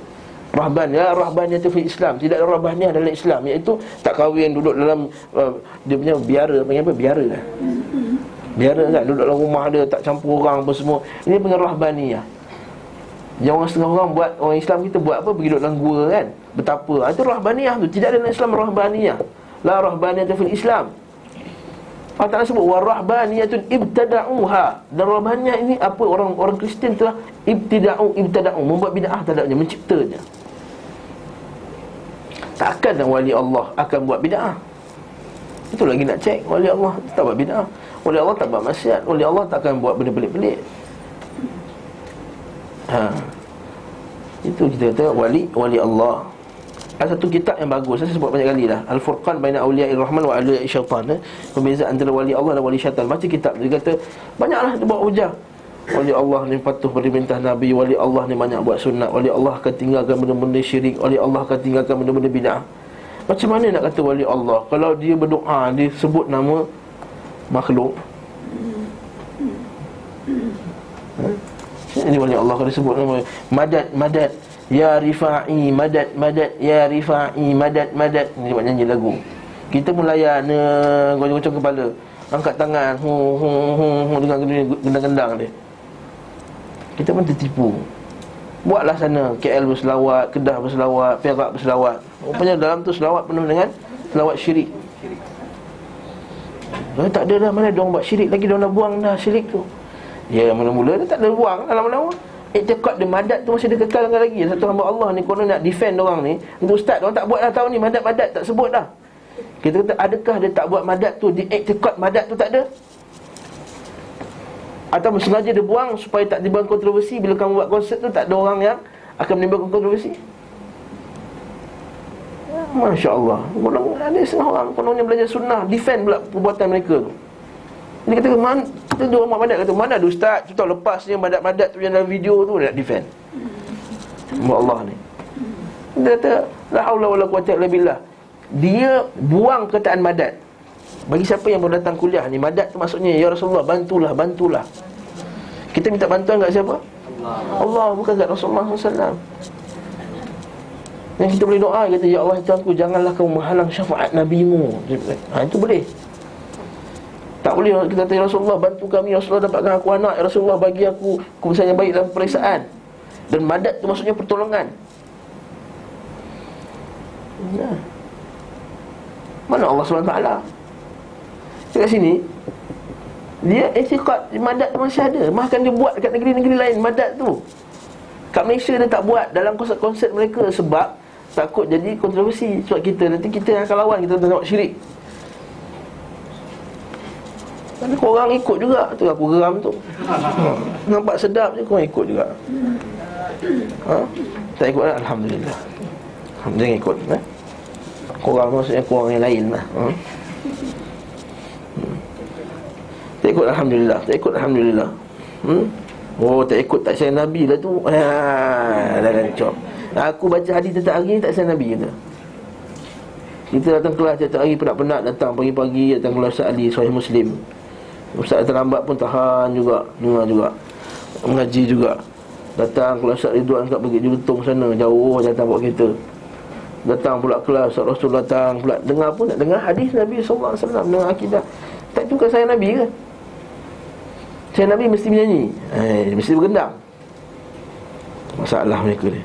Rahbaniyah tu fil Islam. Tidak ada rahbaniyah dalam Islam, iaitu tak kahwin, duduk dalam dia punya biara, panggil apa? Biara kan? Biara kan, duduk dalam rumah dia, tak campur orang apa semua. Ini panggil rahbaniyah. Yang orang setengah orang buat, orang Islam kita buat apa? Pergi duduk dalam gua kan, betapa. Itu rahbaniyah tu. Tidak ada dalam Islam rahbaniyah. La rahbaniyah fil Islam. Allah Ta'ala sebut warahbaniyatun ibtada'uha. Dan rahbaniyah ini apa? Orang Kristian telah ibtada'u, membuat bid'ah terhadapnya, menciptanya. Takkan wali Allah akan buat bid'ah. Itu lagi nak cek. Wali Allah tak buat bid'ah, wali Allah tak buat maksiat, wali Allah tak akan buat benda pelik-pelik. Itu kita kata wali Allah. Ada satu kitab yang bagus, saya sebut banyak kali dah, Al-Furqan Baina Awliya'ir Rahman wa Awliya'ir Syaitan, perbezaan antara wali Allah dan wali syaitan. Baca kitab, dia kata banyaklah dia buat hujah. Wali Allah ni patuh perintah Nabi, wali Allah ni banyak buat sunat, wali Allah akan tinggalkan benda-benda syirik, wali Allah akan tinggalkan benda-benda bid'ah. Macam mana nak kata wali Allah kalau dia berdoa, dia sebut nama makhluk? Ini wali Allah kalau disebut nama madad ya Rifa'i, madad ya Rifa'i, madad. Ini buat nyanyi lagu. Kita melayan goncang-goncang kepala, angkat tangan dengan gendang-gendang dia. Kita pun tertipu. Buatlah sana KL berselawat, Kedah berselawat, Perak berselawat. Rupanya dalam tu selawat penuh dengan selawat syirik. Tak ada dah, mana diorang buat syirik lagi, diorang dah buang dah syirik tu. Ya, mula-mula dia tak ada buang lama-lama. I'tiqad dia madat tu masih dia kekalkan lagi. Satu hamba Allah ni konon nak defend orang ni. Untuk ustaz, orang tak buat dah tahun ni madat tak sebut dah. Kita kata adakah dia tak buat madat tu, di i'tiqad madat tu tak ada? Atau sengaja dia buang supaya tak timbul kontroversi. Bila kamu buat konsert tu, tak ada orang yang akan menimbulkan kontroversi. Masya Allah. Ada setengah orang kononnya belajar sunnah, defend pula perbuatan mereka tu. Dia kata, mana tu orang madat kata, mana ada ustaz tu tahun lepas ni madat tu yang dalam video tu dia nak defend Allah ni. Dia kata la haula wala quwwata illa billah. Dia buang perkataan madat. Bagi siapa yang baru datang kuliah ni, madat tu maksudnya ya Rasulullah bantulah. Kita minta bantuan kat siapa? Allah, bukan kat Rasulullah SAW. Yang kita boleh doa, kata ya Allah Tuhanku, janganlah kau menghalang syafaat nabimu. Itu boleh. Tak boleh kita kata ya Rasulullah bantu kami, ya Rasulullah dapatkan aku anak, ya Rasulullah bagi aku keputusan yang baik dalam peperiksaan. Dan madat tu maksudnya pertolongan. Mana Allah SWT? Dekat sini dia i'tiqad madat tu masih ada. Bahkan dia buat dekat negeri-negeri lain madat tu. Kat Malaysia dia tak buat dalam konsert-konsert mereka sebab takut jadi kontroversi. Sebab nanti kita yang akan lawan, kita tengok syirik. Tapi korang ikut juga. Tu aku geram tu. Nampak sedap je korang ikut juga. Tak ikut lah, Alhamdulillah. Jangan ikut korang maksudnya korang yang lain lah. Tak ikut Alhamdulillah. Oh, tak ikut tak sayang Nabi lah tu. Dah rancok. Aku baca hadis tentang hari ni tak sayang Nabi kata. Kita datang kelas setiap hari, penat-penat datang pagi-pagi, datang kelas Ustaz Ali Sahih Muslim. Ustaz terlambat pun tahan juga, dengar juga, mengaji juga. Datang kelas Ustaz Ridwan kat Bukit Jelutong sana, jauh datang bawa kereta. Datang pula kelas Ustaz Rasul, datang pula dengar pun nak dengar hadis Nabi SAW, dengar akidah. Tak tu kan sayang Nabi ke? Sayang Nabi mesti menyanyi, mesti bergendang. Masalah mereka ni.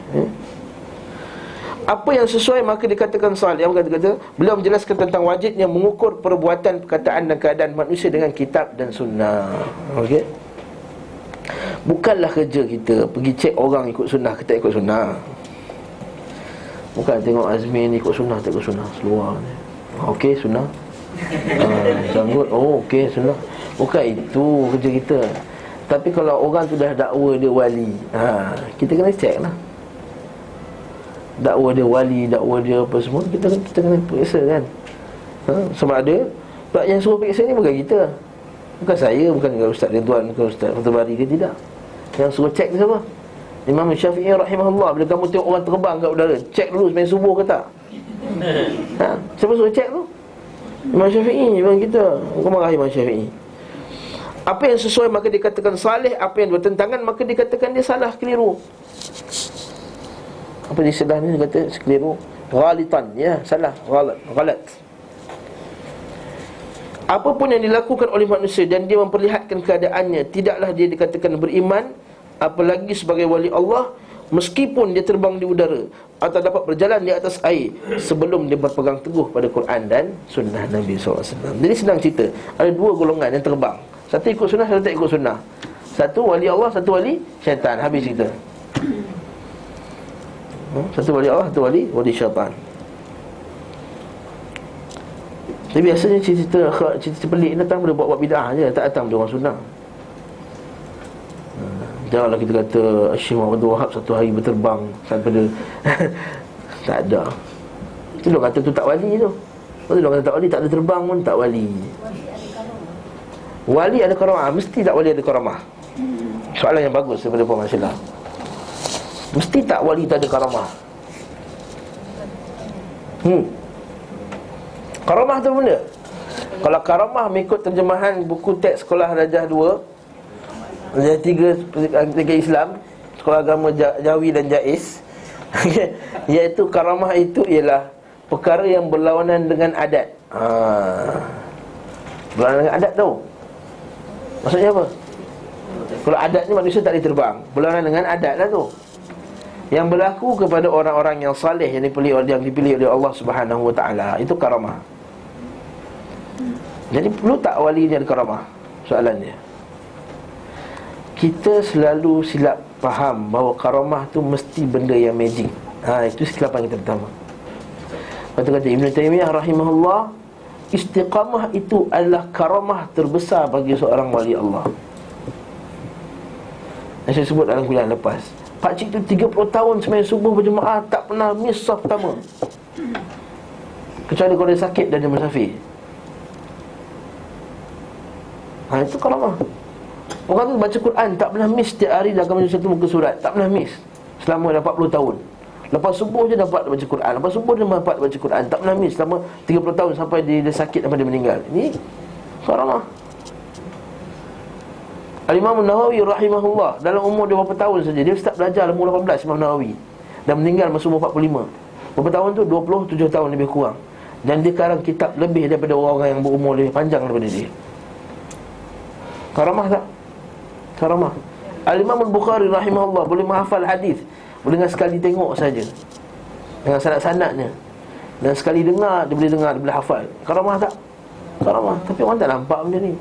Apa yang sesuai maka dikatakan salih. Yang kata beliau menjelaskan tentang wajibnya mengukur perbuatan, perkataan dan keadaan manusia dengan kitab dan sunnah. Okey. Bukanlah kerja kita pergi cek orang ikut sunnah ke tak ikut sunnah. Bukan tengok Azmi ni ikut sunnah tak ikut sunnah, seluar ni. Okey sunnah. Janggut, okey sunnah. Bukan itu kerja kita. Tapi kalau orang tu dah dakwa dia wali, kita kena cek lah. Dakwa dia wali, dakwa dia apa semua, kita kena periksa kan. Sama ada sebab yang suruh periksa ni bukan kita, bukan saya, bukan Ustaz Ridwan, bukan Ustaz Fatul Bari ke, tidak. Yang suruh cek ni siapa? Imam Syafi'i rahimahullah. Bila kamu tengok orang terbang kat udara, cek dulu sembang subuh ke tak. Siapa suruh cek tu? Imam Syafi'i, bukan kita. Kau marah Imam Syafi'i. Apa yang sesuai maka dikatakan salih, apa yang bertentangan maka dikatakan dia salah, keliru. Apa istilah ni kata keliru? Ghalitan, ya, salah, ghalat. Apapun yang dilakukan oleh manusia dan dia memperlihatkan keadaannya, tidaklah dia dikatakan beriman, apalagi sebagai wali Allah, meskipun dia terbang di udara atau dapat berjalan di atas air, sebelum dia berpegang teguh pada Quran dan sunnah Nabi SAW. Jadi senang cerita, ada dua golongan yang terbang. Satu ikut sunnah, satu tak ikut sunnah. Satu wali Allah, satu wali syaitan. Habis cerita. Satu wali Allah, satu wali syaitan. Tapi biasanya cerita pelik datang daripada buat bid'ah je, tak datang dari orang sunnah. Janganlah kita kata Syekh Muhammad Wahab satu hari berterbang sampai tak ada. Itu dia kata tu tak wali tu. Lepas tu dia kata tak wali, tak ada terbang pun tak wali. Wali ada karamah, mesti tak wali ada karamah. Soalan yang bagus daripada Puan Masyilah. Mesti tak wali tak ada karamah. Karamah tu benda. Kalau karamah mengikut terjemahan buku teks sekolah Darjah 2, Darjah 3 Islam, sekolah agama Jawi dan Jais, iaitu karamah itu ialah perkara yang berlawanan dengan adat. Berlawanan dengan adat tu maksudnya apa? Kalau adat ni manusia tak boleh terbang, berlawanan dengan adat lah tu, yang berlaku kepada orang-orang yang saleh, yang dipilih oleh Allah Subhanahu Wa Taala. Itu karamah. Jadi perlu tak wali ni ada karamah? Soalannya. Kita selalu silap faham bahawa karamah tu mesti benda yang magic. Itu kesilapan kita pertama. Kata Ibn Taymiyah rahimahullah, istiqamah itu adalah karamah terbesar bagi seorang wali Allah. Yang saya sebut dalam kuliah lepas, pakcik tu 30 tahun sembahyang subuh berjemaah, tak pernah miss saf pertama, kecuali kalau dia sakit dan dia musafir. Itu karamah. Orang tu baca Quran tak pernah miss, setiap hari dia akan baca satu muka surat, tak pernah miss selama dah 40 tahun. Lepas subuh je dapat baca Quran, lepas subuh dia dapat baca Quran, tak pernah miss selama 30 tahun sampai dia sakit, sampai dia meninggal. Ini karamah. Al-Imam Nawawi rahimahullah, dalam umur dia berapa tahun saja, dia start belajar dalam umur 18, Imam Nawawi, dan meninggal masa umur 45. Berapa tahun tu? 27 tahun lebih kurang. Dan dia karang kitab lebih daripada orang yang berumur lebih panjang daripada dia. Karamah tak? Karamah. Al-Imam Al-Bukhari rahimahullah boleh menghafal hadis, boleh dengan sekali tengok saja, dengan sanad-sanadnya, dan sekali dengar, dia boleh hafal. Karamah tak? Karamah. Tapi orang tak nampak benda ni.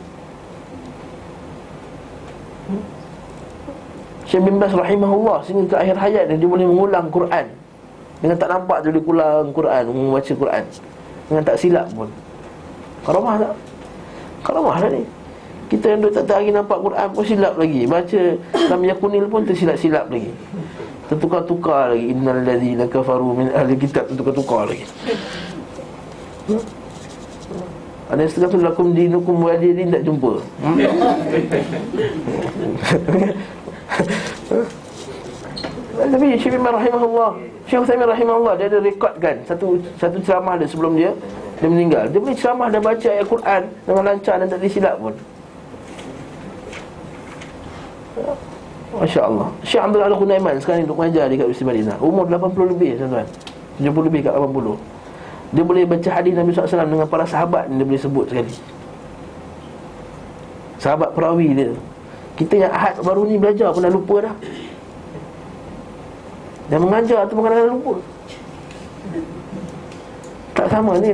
Syekh bin Baz rahimahullah sehingga ke akhir hayat dia boleh mengulang Quran. Dengan tak nampak dia boleh ulang Quran, membaca Quran dengan tak silap pun. Karamah tak? Karamah lah ni. Kita yang duduk tak hari nampak Quran pun silap lagi, baca Lam Yakunil pun tersilap-silap lagi, tertukar-tukar lagi. Innal ladzina kafaru min ahli kitab, tertukar-tukar lagi. Ada yang setengah tu lakum dinukum waliyadin, tak jumpa. Tapi Syekh bin rahimahullah, Syekh Utsaimin rahimahullah, dia ada rekodkan satu ceramah dia sebelum dia meninggal. Dia boleh ceramah dan baca ayat Quran dengan lancar dan tak disilap pun. Masya Allah. Syekh Abdul Al-Qunaiman sekarang ni duduk mengajar dekat Universiti Madinah, umur 80 lebih tuan-tuan, 70 lebih kat 80. Dia boleh baca hadis Nabi SAW dengan para sahabat, dia boleh sebut sekali. Sahabat perawi dia. Kita yang ahad baru ni belajar pun dah lupa dah. Yang mengajar tu kadang-kadang lupa. Tak sama ni.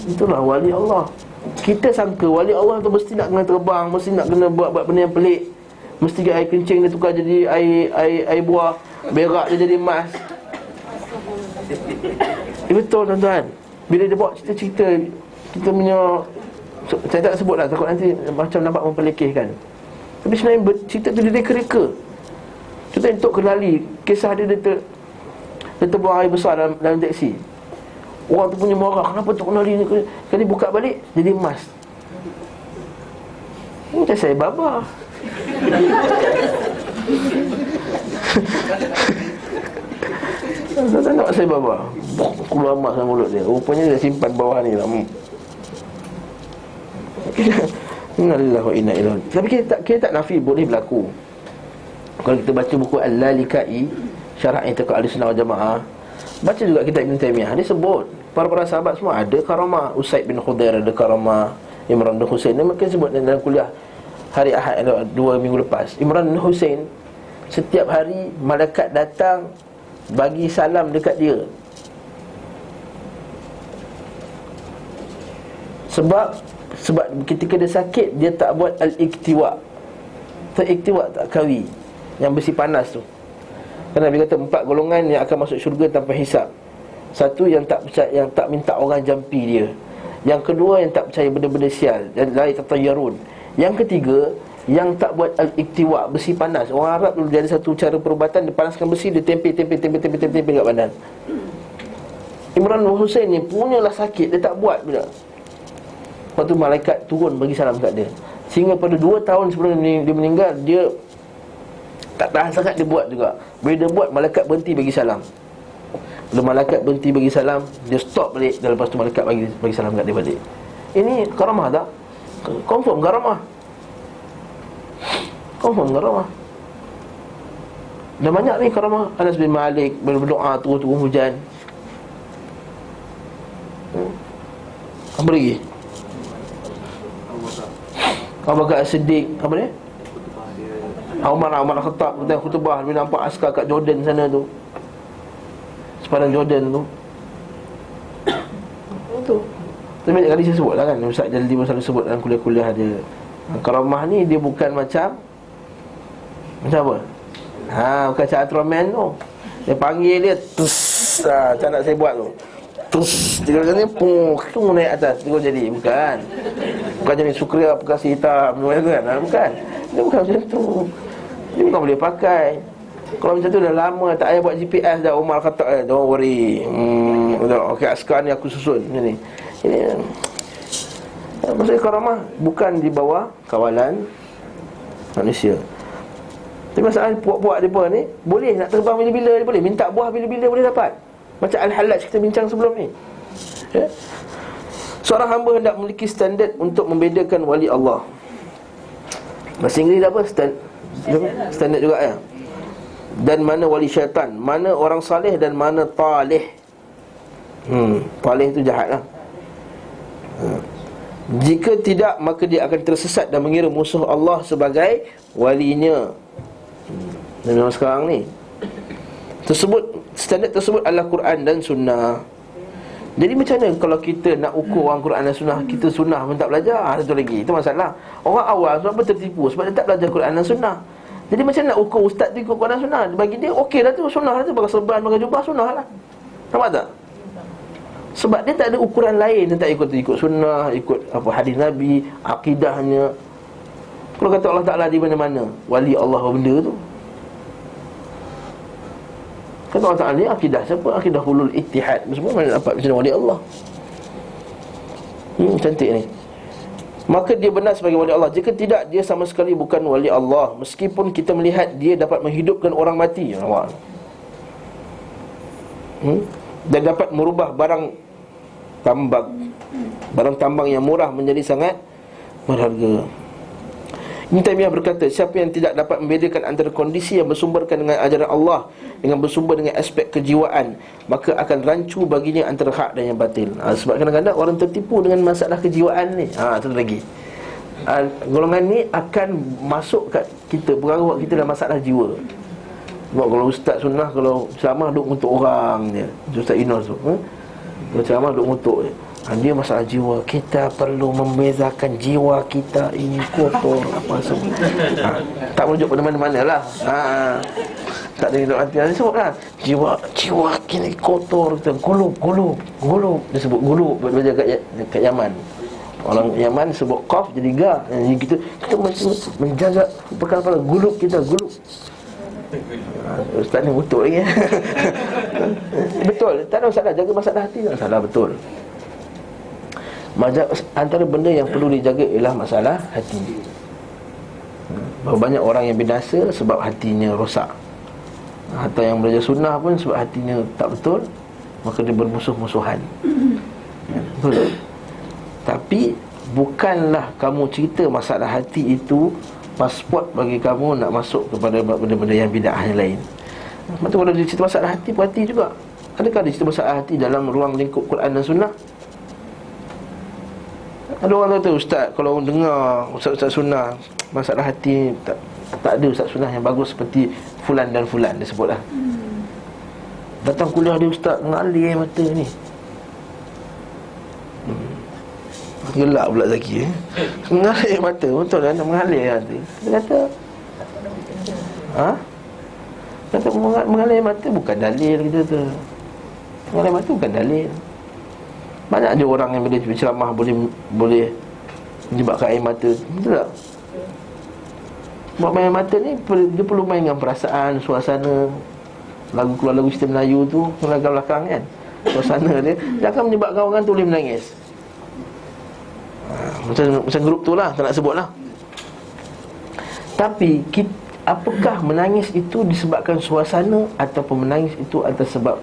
Itulah wali Allah. Kita sangka wali Allah tu mesti nak kena terbang, mesti nak kena buat benda yang pelik, mesti air kencing dia tukar jadi air buah, berak dia jadi emas. Betul tuan-tuan. Bila dia buat cerita-cerita, kita punya, saya tak sebut lah, takut nanti macam nampak memperlekehkan. Tapi sebenarnya cerita tu dia reka-reka. Contohnya Tok Kenali, kisah dia terbuang air besar dalam teksi. Orang tu punya marah, kenapa Tok Kenali ni, kali buka balik jadi emas. Macam saya baba. Tak nak saya baba, keluar emas dalam mulut dia. Rupanya dia simpan bawah ni lah. Innalillahi wa inna ilaihi. Tapi kita tak nafi boleh berlaku. Kalau kita baca buku Al-Lalikai, Syarah I'tiqad Ahlussunnah wal Jamaah, baca juga kitab Ibn Taymiyah, dia sebut para sahabat semua ada karamah. Usaid bin Khudair ada karamah, Imran bin Husain. Dia mungkin sebut dalam kuliah hari Ahad 2 minggu lepas. Imran bin Husain, setiap hari malaikat datang bagi salam dekat dia. Sebab ketika dia sakit, dia tak buat al-iktiwa. Iktiwa tak kawi, yang besi panas tu. Kerana Nabi kata 4 golongan yang akan masuk syurga tanpa hisap. Satu, yang tak percaya, yang tak minta orang jampi dia. Yang kedua, yang tak percaya benda-benda sial, dan la yatatayyarun. Yang ketiga, yang tak buat al-iktiwa, besi panas. Orang Arab dulu dia ada satu cara perubatan, dia panaskan besi, dia tempel kat badan. Imran bin Husain ni punyalah sakit, dia tak buat pula. Lepas tu malaikat turun bagi salam kat dia. Sehingga pada 2 tahun sebelum dia meninggal, dia tak tahan sangat, dia buat juga. Bila dia buat, malaikat berhenti bagi salam. Bila malaikat berhenti bagi salam, dia stop balik. Dan lepas tu malaikat bagi salam kat dia balik. Ini karamah tak? Confirm karamah. Confirm karamah. Dan banyak ni karamah. Anas bin Malik berdoa turun hujan. Apa lagi? Abu Bakar As-Siddiq, apa dia? Umar Khattab ketika khutbah, dia nampak askar kat Jordan sana tu, sepanjang Jordan tu. Itu. Tapi banyak kali saya sebut lah kan, Ustaz Jaldi pun selalu sebut dalam kuliah-kuliah dia. Karamah ni dia bukan macam apa? Bukan macam Ultraman tu. Dia panggil dia, tus, macam nak saya buat tu. Terus dia kata ni pung naik atas terus jadi. Bukan jadi sukria perkasi hitam kan? Bukan. Dia bukan macam tu. Dia bukan boleh pakai. Kalau macam tu dah lama tak payah buat GPS dah. Umar kata don't worry. Okey, sekarang ni aku susun macam ni. Ini maksudnya karamah bukan di bawah kawalan manusia. Tapi masalah puak-puak mereka ni boleh nak terbang bila-bila, dia boleh minta buah bila-bila boleh dapat. Macam Al-Hallaj kita bincang sebelum ni, ya? Seorang hamba hendak memiliki standard untuk membedakan wali Allah. Bahasa Inggeris apa? Standard juga ya. Dan mana wali syaitan, mana orang saleh dan mana talih. Talih itu jahat lah. Jika tidak, maka dia akan tersesat dan mengira musuh Allah sebagai walinya. Dan memang sekarang ni standard tersebut adalah Quran dan Sunnah. Jadi macam mana kalau kita nak ukur orang Quran dan Sunnah, kita Sunnah pun tak belajar? Satu lagi, itu masalah. Orang awal sebab apa tertipu? Sebab dia tak belajar Quran dan Sunnah. Jadi macam nak ukur ustaz tu ikut Quran dan Sunnah? Bagi dia okey lah tu, Sunnah lah tu, pakai serban, pakai jubah, Sunnah lah. Nampak tak? Sebab dia tak ada ukuran lain. Dia tak ikut Sunnah, ikut apa hadis Nabi, akidahnya. Kalau kata Allah Ta'ala di mana-mana, wali Allah apa benda tu? Kata Allah Ta'ala ni akidah siapa? Akidah hulul ittihad. Semua mana dapat macam wali Allah. Cantik ni. Maka dia benar sebagai wali Allah. Jika tidak, dia sama sekali bukan wali Allah. Meskipun kita melihat dia dapat menghidupkan orang mati, dan dapat merubah barang tambang yang murah menjadi sangat berharga. Ibn Taymiyah berkata, siapa yang tidak dapat membedakan antara kondisi yang bersumberkan dengan ajaran Allah dengan bersumber dengan aspek kejiwaan, maka akan rancu baginya antara hak dan yang batil. Sebab kadang-kadang orang tertipu dengan masalah kejiwaan ni. Satu lagi, golongan ni akan masuk kat kita, pengaruh kita dalam masalah jiwa. Sebab kalau ustaz sunnah, kalau ceramah duk ngutuk orang je, Ustaz Inos tu, kalau ceramah duk ngutuk je, dia masalah jiwa. Kita perlu membezakan jiwa kita ini kotor apa semua. Tak merujuk pada mana-mana lah. Tak ada hidup hati. Dia sebut lah, jiwa kini kotor. Gulub. Dia sebut gulub. Belajar kat Yaman. Orang Yaman sebut qaf jadi ga. Jadi kita menjaga perkara-perkara gulub kita. Gulub. Ustaz ni betul lagi. Betul. Tak ada masalah. Jaga masalah hati tak salah, betul. Antara benda yang perlu dijaga ialah masalah hati. Banyak orang yang binasa sebab hatinya rosak. Atau yang belajar sunnah pun sebab hatinya tak betul, maka dia bermusuh-musuhan. Betul. Tapi bukanlah kamu cerita masalah hati itu pasport bagi kamu nak masuk kepada benda-benda yang bid'ah yang lain. Lepas tu kalau dia cerita masalah hati, perhati juga. Adakah dia cerita masalah hati dalam ruang lingkup Quran dan Sunnah? Ada orang kata, ustaz, kalau dengar ustaz-ustaz sunnah masalah hati, tak ada ustaz sunnah yang bagus seperti fulan dan fulan, dia sebutlah. Datang kuliah dia ustaz, mengalir mata ni. Gelak pula Zaki mengalir mata, betul kan? Mengalir mata. Dia kata kata mengalir mata bukan dalil, kita tu. Mengalir mata bukan dalil. Banyak je orang yang bila berceramah boleh menyebabkan air mata. Betul tak? Buat main mata ni dia perlu main dengan perasaan, suasana. Lagu keluar lagu cerita Melayu tu belakang kan, suasana dia akan menyebabkan orang tu boleh menangis. Macam grup tu lah, tak nak sebut lah. Tapi apakah menangis itu disebabkan suasana ataupun menangis itu atas sebab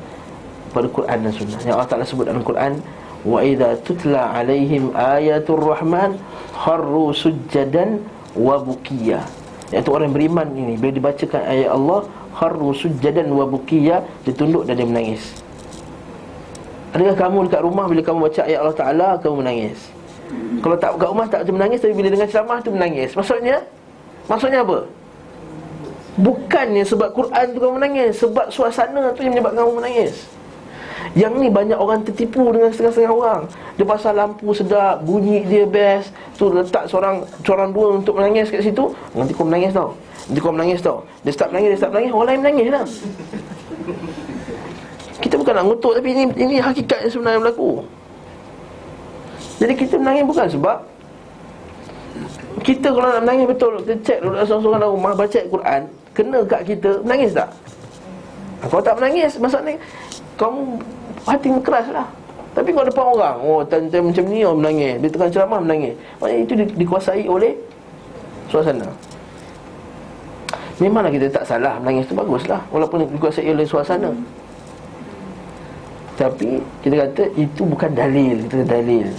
pada Quran dan Sunnah? Yang Allah Ta'ala sebut dalam Quran, wa idza tutla alaihim ayatul rahman kharru sujjadan wa bukiya. Iaitu orang beriman ini bila dibacakan ayat Allah, kharru sujjadan wa bukiya, dia tunduk dan dia menangis. Adakah kamu dekat rumah bila kamu baca ayat Allah Ta'ala kamu menangis? Kalau tak kat rumah tak menangis, tapi bila dengar ceramah tu menangis. Maksudnya apa? Bukannya sebab Quran tu kamu menangis, sebab suasana tu yang menyebabkan kamu menangis. Yang ni banyak orang tertipu dengan setengah-setengah orang. Dia pasal lampu sedap, bunyi dia best, tu letak seorang dua untuk menangis kat situ. Nanti kau menangis tau. Dia start menangis, orang lain menangis lah. Kita bukan nak ngutuk, tapi ini hakikat yang sebenarnya berlaku. Jadi kita menangis bukan sebab kita kalau nak menangis betul, kita cek dulu seorang-seorang dalam rumah baca Quran, kena kat kita, menangis tak? Kalau tak menangis, maksudnya kamu hati keras lah. Tapi kalau depan orang, time macam ni menangis, dia tengah ceramah menangis, maknanya itu dikuasai oleh suasana. Memanglah kita tak salah, menangis tu baguslah, walaupun dikuasai oleh suasana. Tapi kita kata itu bukan dalil. Kita kata dalil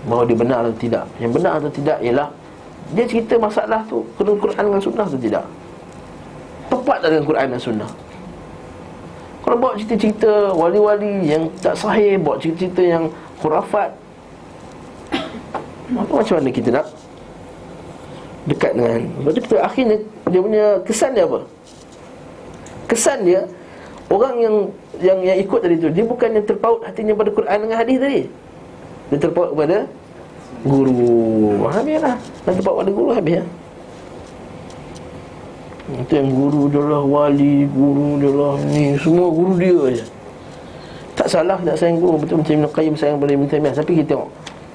bahawa dia benar atau tidak. Yang benar atau tidak ialah dia cerita masalah tu kena Quran dengan Sunnah atau tidak, tepat tak dengan Quran dan Sunnah. Kalau bawa cerita-cerita wali-wali yang tak sahih, bawa cerita-cerita yang khurafat, macam mana kita nak dekat dengan? Lepas tu kita akhirnya dia punya kesan dia apa? Kesan dia, orang yang ikut tadi tu, dia bukan yang terpaut hatinya pada Quran dengan hadis tadi. Dia terpaut kepada guru. Habislah. Dan terpaut pada guru, habis ya. Itu yang guru dia lah wali, guru dia lah ni, semua guru dia je. Tak salah nak sayang guru, betul macam Ibn Qayyim sayang pada Ibn Taymiyah. Tapi kita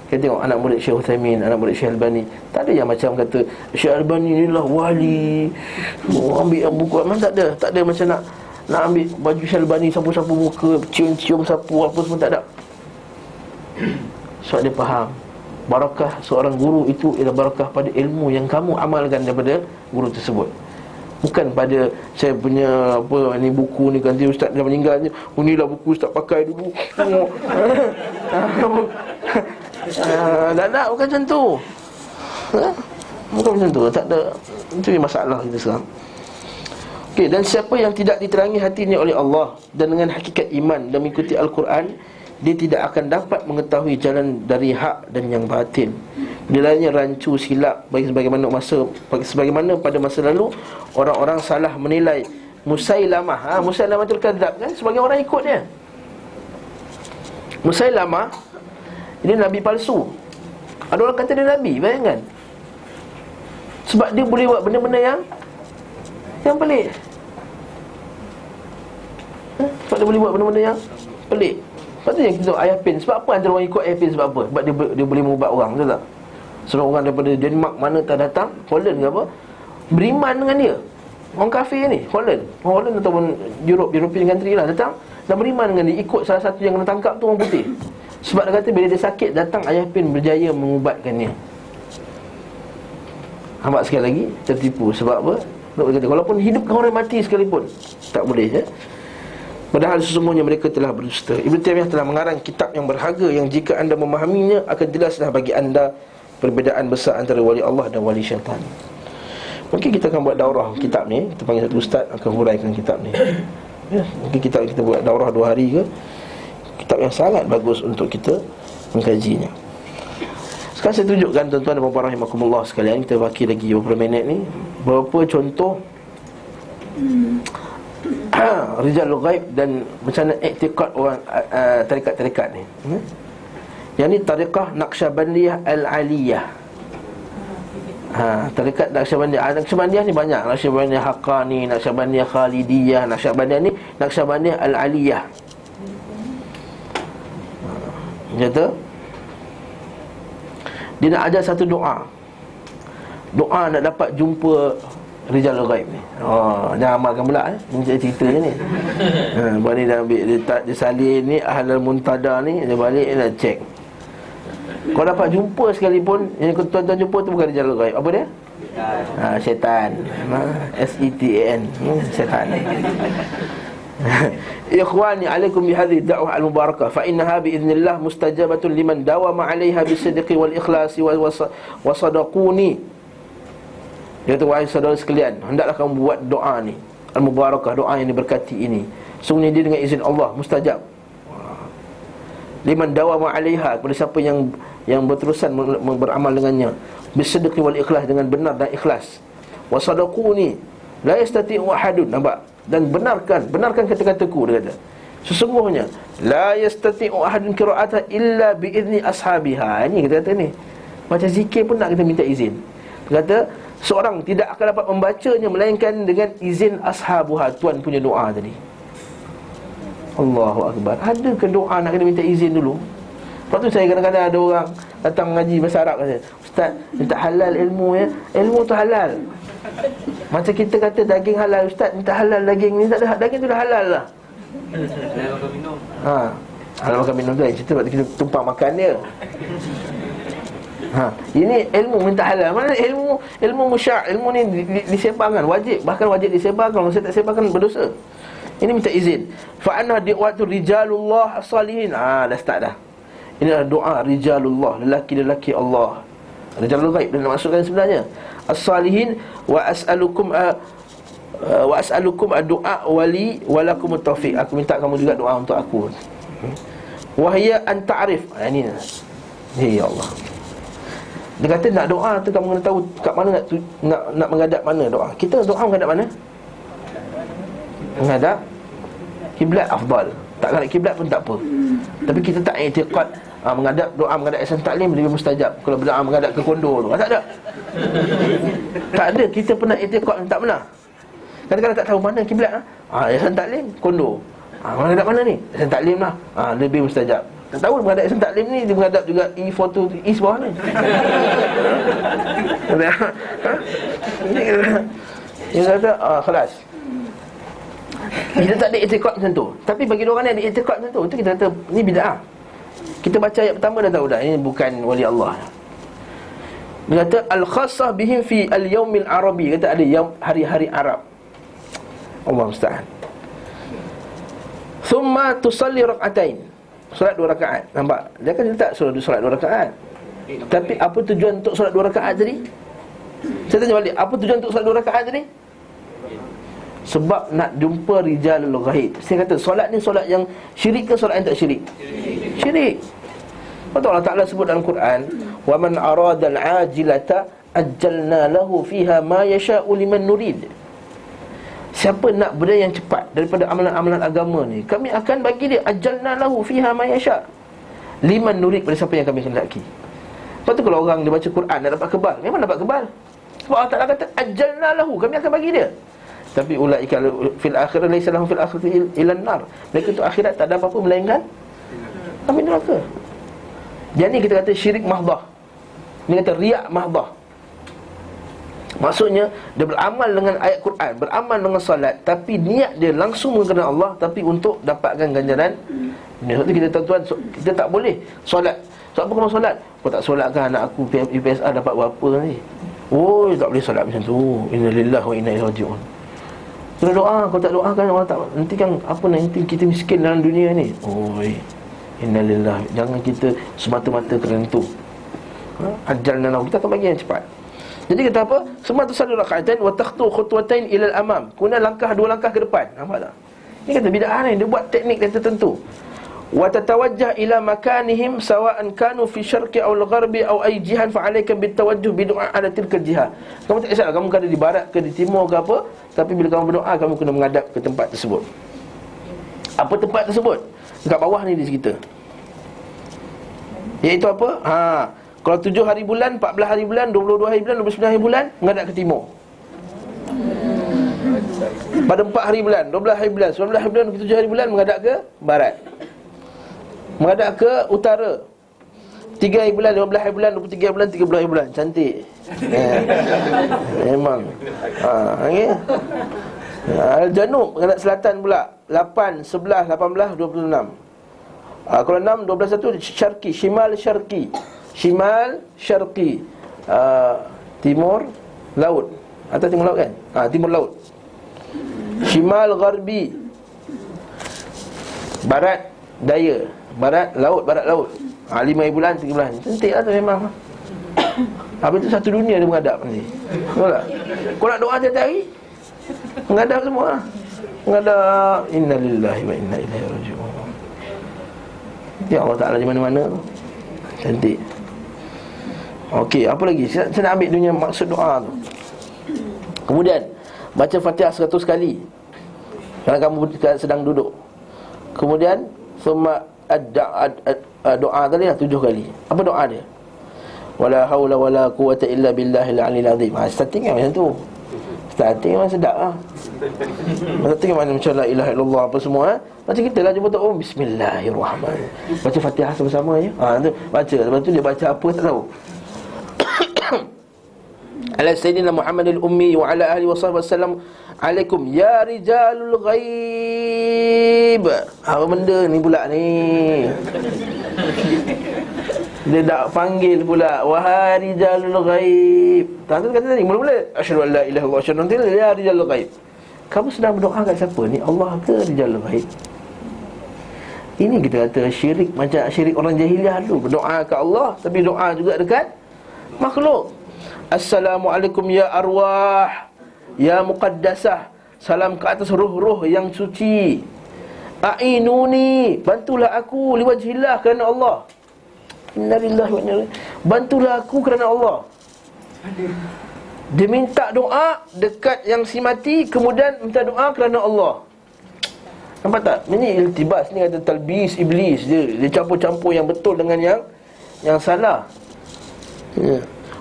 tengok anak murid Syekh Uthaymin, anak murid Syekh Albani. Tak ada yang macam kata Syekh Albani ni lah wali, ambil yang buku. Memang tak ada macam nak ambil baju Syekh Albani, sapu-sapu muka, cium-cium sapu, apa semua, tak ada. Sebab dia faham barakah seorang guru itu ialah barakah pada ilmu yang kamu amalkan daripada guru tersebut. Bukan pada saya punya apa ni buku ni, ganti ustaz dah meninggal ni, inilah buku ustaz pakai dulu. Tak, bukan macam tu. Bukan macam tu. Tak ada. Itu masalah kita sekarang. Okey, dan siapa yang tidak diterangi hatinya oleh Allah dan dengan hakikat iman dan mengikuti Al-Quran, dia tidak akan dapat mengetahui jalan dari hak dan yang batin. Bilanya rancu silap sebagaimana pada masa lalu orang-orang salah menilai Musailamah. Musailamatul Kadzab kan, sebagai orang ikut dia. Musailamah ini nabi palsu. Ada orang kata dia nabi, bayangkan. Sebab dia boleh buat benda-benda yang pelik. Sebab dia boleh buat benda-benda yang pelik. Lepas tu yang kita tengok ayah pin. Sebab apa antara orang ikut ayah pin? Sebab apa? Sebab dia boleh mengubat orang, betul tak? Sebab orang daripada Denmark mana tak datang, Holland ke apa, beriman dengan dia. Orang kafir ni, Holland ataupun European country lah, datang dan beriman dengan dia. Ikut salah satu yang kena tangkap tu orang putih. Sebab dia kata bila dia sakit, datang ayah pin berjaya mengubatkannya. Nampak sekali lagi tertipu. Sebab apa? Kata, walaupun hidupkan orang mati sekalipun tak boleh ya? Padahal sesungguhnya mereka telah berdusta. Ibn Taymiyah telah mengarang kitab yang berharga, yang jika anda memahaminya akan jelaslah bagi anda perbezaan besar antara wali Allah dan wali syaitan. Mungkin kita akan buat daurah kitab ni. Kita panggil satu ustaz akan huraikan kitab ni. Ya, mungkin kita buat daurah 2 hari ke. Kitab yang sangat bagus untuk kita mengkajinya. Sekarang saya tunjukkan tuan-tuan dan puan-puan rahimakumullah sekalian, kita baki lagi beberapa minit ni, beberapa contoh Rijalul Ghaib dan macam mana iktikad orang tarikat-tarikat ni. Yang ni tariqah Naqsyabandiyah Al-Aliyah. Tarikat Naqsyabandiyah. Naqsyabandiyah ni banyak. Naqsyabandiyah Haqqani, Naqsyabandiyah Khalidiyah. Naqsyabandiyah ni Naqsyabandiyah Al-Aliyah. Kata dia nak ajar satu doa. Doa nak dapat jumpa Rijalul Ghaib ni. Jangan amalkan pula Ini cerita je ni. Buat ni dah ambil dia salin ni Ahlul Muntada ni, dia balik dia nak check. Kau dapat jumpa sekalipun, yang tuan-tuan jumpa tu bukan Rijalul Ghaib. Apa dia? Syaitan. S-E-T-A-N. Syaitan. Ikhwani alaikum bihadhihi da'wah al-mubarakah fa innaha bi'idznillah mustajabatun liman dawama 'alaiha bisidqi wal ikhlasi wa sadaquni. Dia kata, wahai saudara sekalian, hendaklah kamu buat doa ni al-mubarakah, doa yang diberkati ini. Sungguhnya dia dengan izin Allah mustajab. Liman dawama 'alaiha, kepada siapa yang berterusan beramal dengannya, bisidqi wal ikhlas, dengan benar dan ikhlas. Wa sadaquni la yastati'u ahadun. Nampak? Dan benarkan kata-kataku, dia kata. Sesungguhnya la yastati'u ahadun qira'ata illa bi'izni ashabiha. Ini kata ni. Macam zikir pun nak kita minta izin. Dia kata seorang tidak akan dapat membacanya melainkan dengan izin ashabuha, tuan punya doa tadi. Allahu akbar. Ada ke doa nak kena minta izin dulu? Lepas tu saya kadang-kadang ada orang datang mengaji bahasa Arab, kata, ustaz, minta halal ilmu ya. Ilmu tu halal. Macam kita kata daging halal, ustaz minta halal daging ni. Tak ada, daging tu dah halal lah. Halal makan minum. Halal makan minum tu lain cerita, sebab kita tumpang makan dia. Ini ilmu minta halal. Mana ilmu musya', ilmu ni disebarkan, wajib, bahkan wajib disebarkan. Kalau saya tak sebarkan berdosa. Ini minta izin. Fa anna di'watu rijalullah as-salihin. Dah start dah. Ini adalah doa rijalullah, lelaki-lelaki Allah. Rijalul Ghaib dan maksudkan sebenarnya as-salihin. Wa as'alukum ad-du'a wali walakum at-taufiq. Aku minta kamu juga doa untuk aku. Wa hiya an ta'rif. Ini ya Allah. Dia kata nak doa tu kamu kena tahu kat mana nak menghadap mana doa. Kita doa menghadap mana? Menghadap kiblat afdal. Tak menghadap kiblat pun tak apa. Tapi kita tak i'tiqad menghadap doa menghadap Ihsan Taklim lebih mustajab. Kalau berdoa menghadap ke kondo tu, tak ada. Tak ada, kita pernah i'tiqad tak pernah. Kadang-kadang tak tahu mana kiblat Ihsan Taklim, kondo. Menghadap mana ni? Ihsan Taklim lah. Lebih mustajab. Tak tahu menghadap Ihsan Taklim ni, dia menghadap juga E42 East bawah ni. Dia kata, khalas. Kita tak ada i'tiqad macam tu. Tapi bagi orang yang ada i'tiqad macam tu, itu kita kata, ni bid'ah. Kita baca ayat pertama dah tahu dah, ini bukan wali Allah. Dia kata, al-khassah bihim fi al-yawmil arabi. Kata ada hari-hari Arab. Allah musta'an. Thumma tusalli rak'atain. Solat 2 rakaat. Nampak? Dia kan letak solat 2 rakaat. Tapi apa tujuan untuk solat 2 rakaat tadi? Saya tanya balik, apa tujuan untuk solat 2 rakaat tadi? Sebab nak jumpa Rijalul Ghaib. Saya kata solat ni solat yang syirik ke solat yang tak syirik? Syirik. Betul Allah Ta'ala sebut dalam Quran, wa man arada al-ajilata ajjalna lahu fiha ma yasha'u liman nurid. Siapa nak benda yang cepat daripada amalan-amalan agama ni, kami akan bagi dia ajjalna lahu fiha ma yasha' liman nurid, pada siapa yang kami kehendaki. Lepas tu kalau orang dia baca Quran nak dapat kebal, memang dapat kebal. Sebab Allah Ta'ala kata ajjalna lahu, kami akan bagi dia. Tapi ulaika fil akhirah laysa lahum fil akhirati illa an-nar. Mereka tu akhirat tak ada apa-apa melainkan kami neraka. Jadi kita kata syirik mahdah. Ini kata riak mahdah. Maksudnya dia beramal dengan ayat Quran, beramal dengan salat, tapi niat dia langsung kerana Allah, tapi untuk dapatkan ganjaran. Sebab tu kita tuan-tuan, kita tak boleh solat. Sebab apa kamu solat? Kau tak solatkan anak aku PSA dapat berapa nanti? Oh, tak boleh solat macam tu. Innalillahi wa inna ilaihi raji'un. Kalau doa, kalau tak doakan orang tak, nanti kan apa, nanti kita miskin dalam dunia ni. Oi, innalillahi. Jangan kita semata-mata kerana tu. Ajalna lahu, kita akan bagi yang cepat. Jadi kata apa? Semua tu satu rakaatain wa takhtu khutwatain ila al-amam. Kemudian langkah, dua langkah ke depan. Nampak tak? Ini kata bid'ah ni, dia buat teknik yang tertentu. Wa tatawajjah ila makanihim sawa'an kanu fi syarqi aw al-gharbi aw ay jihan fa 'alaika bitawajjuh bidu'a ala tilka jihah. Kamu tak kisah kamu ada di barat ke di timur ke apa, tapi bila kamu berdoa kamu kena menghadap ke tempat tersebut. Apa tempat tersebut? Dekat bawah ni dia cerita. Iaitu apa? Kalau 7 hari bulan, 14 hari bulan, 22 hari bulan, 29 hari bulan, menghadap ke timur. Pada 4 hari bulan, 12 hari bulan, 19 hari bulan, 27 hari bulan, menghadap ke barat. Menghadap ke utara. 3 hari bulan, 15 hari bulan, 23 hari bulan, 30 hari bulan. Cantik. Memang. Okay. Al-Janub, menghadap selatan pula. 8, 11, 18, 26. Kalau 6, 12, 1, Syarqi, Shimal Syarqi. Shimal Syarqi, timur laut. Atas timur laut kan? Timur laut. Shimal Gharbi, barat daya. Barat laut, barat laut. 5 bulan, 3 bulan. Cantik lah tu memang. Habis tu satu dunia dia menghadap nanti. Betul tak? Kau nak doa tiap hari, menghadap semua. Menghadap. Innalillahi wa inna ilaihi raji'un. Ya Allah Ta'ala di mana-mana. Cantik. Okey, apa lagi? Saya nak ambil dunia maksud doa tu. Kemudian baca Fatihah 100 kali kalau kamu sedang duduk. Kemudian summa doa tadi lah 7 kali. Apa doa dia? Wala haula wala quwwata illa billahil aliyil azim. Starting kan macam tu. Starting memang sedap lah. Starting macam la ilaha illallah apa semua. Macam kita lah jumpa tu, bismillahirrahmanirrahim. Baca Fatihah sama-sama je. Tu baca. Lepas tu dia baca apa tak tahu. Ala Sayyidina Muhammadil Ummi wa ala alihi wa sahbihi wasallam. Alaikum ya rijalul ghaib. Apa benda ni pula ni? Dia tak panggil pula, wahai rijalul ghaib. Tadi kata tadi mula-mula asyhadu an la ilaha illallah asyhadu anna ya rijalul ghaib. Kamu sedang berdoa kat siapa ni? Allah ke rijalul ghaib? Ini kita kata syirik, macam syirik orang jahiliah dulu. Berdoa ke Allah tapi doa juga dekat makhluk. Assalamualaikum ya arwah, ya muqaddasah. Salam ke atas ruh-ruh yang suci. A'inuni, bantulah aku liwajhillah, kerana Allah. Innalillahi wa inna ilaihi. Bantulah aku kerana Allah. Dia minta doa dekat yang si mati, kemudian minta doa kerana Allah. Nampak tak? Ini iltibas, ni kata talbis iblis. Dia campur-campur yang betul dengan yang salah.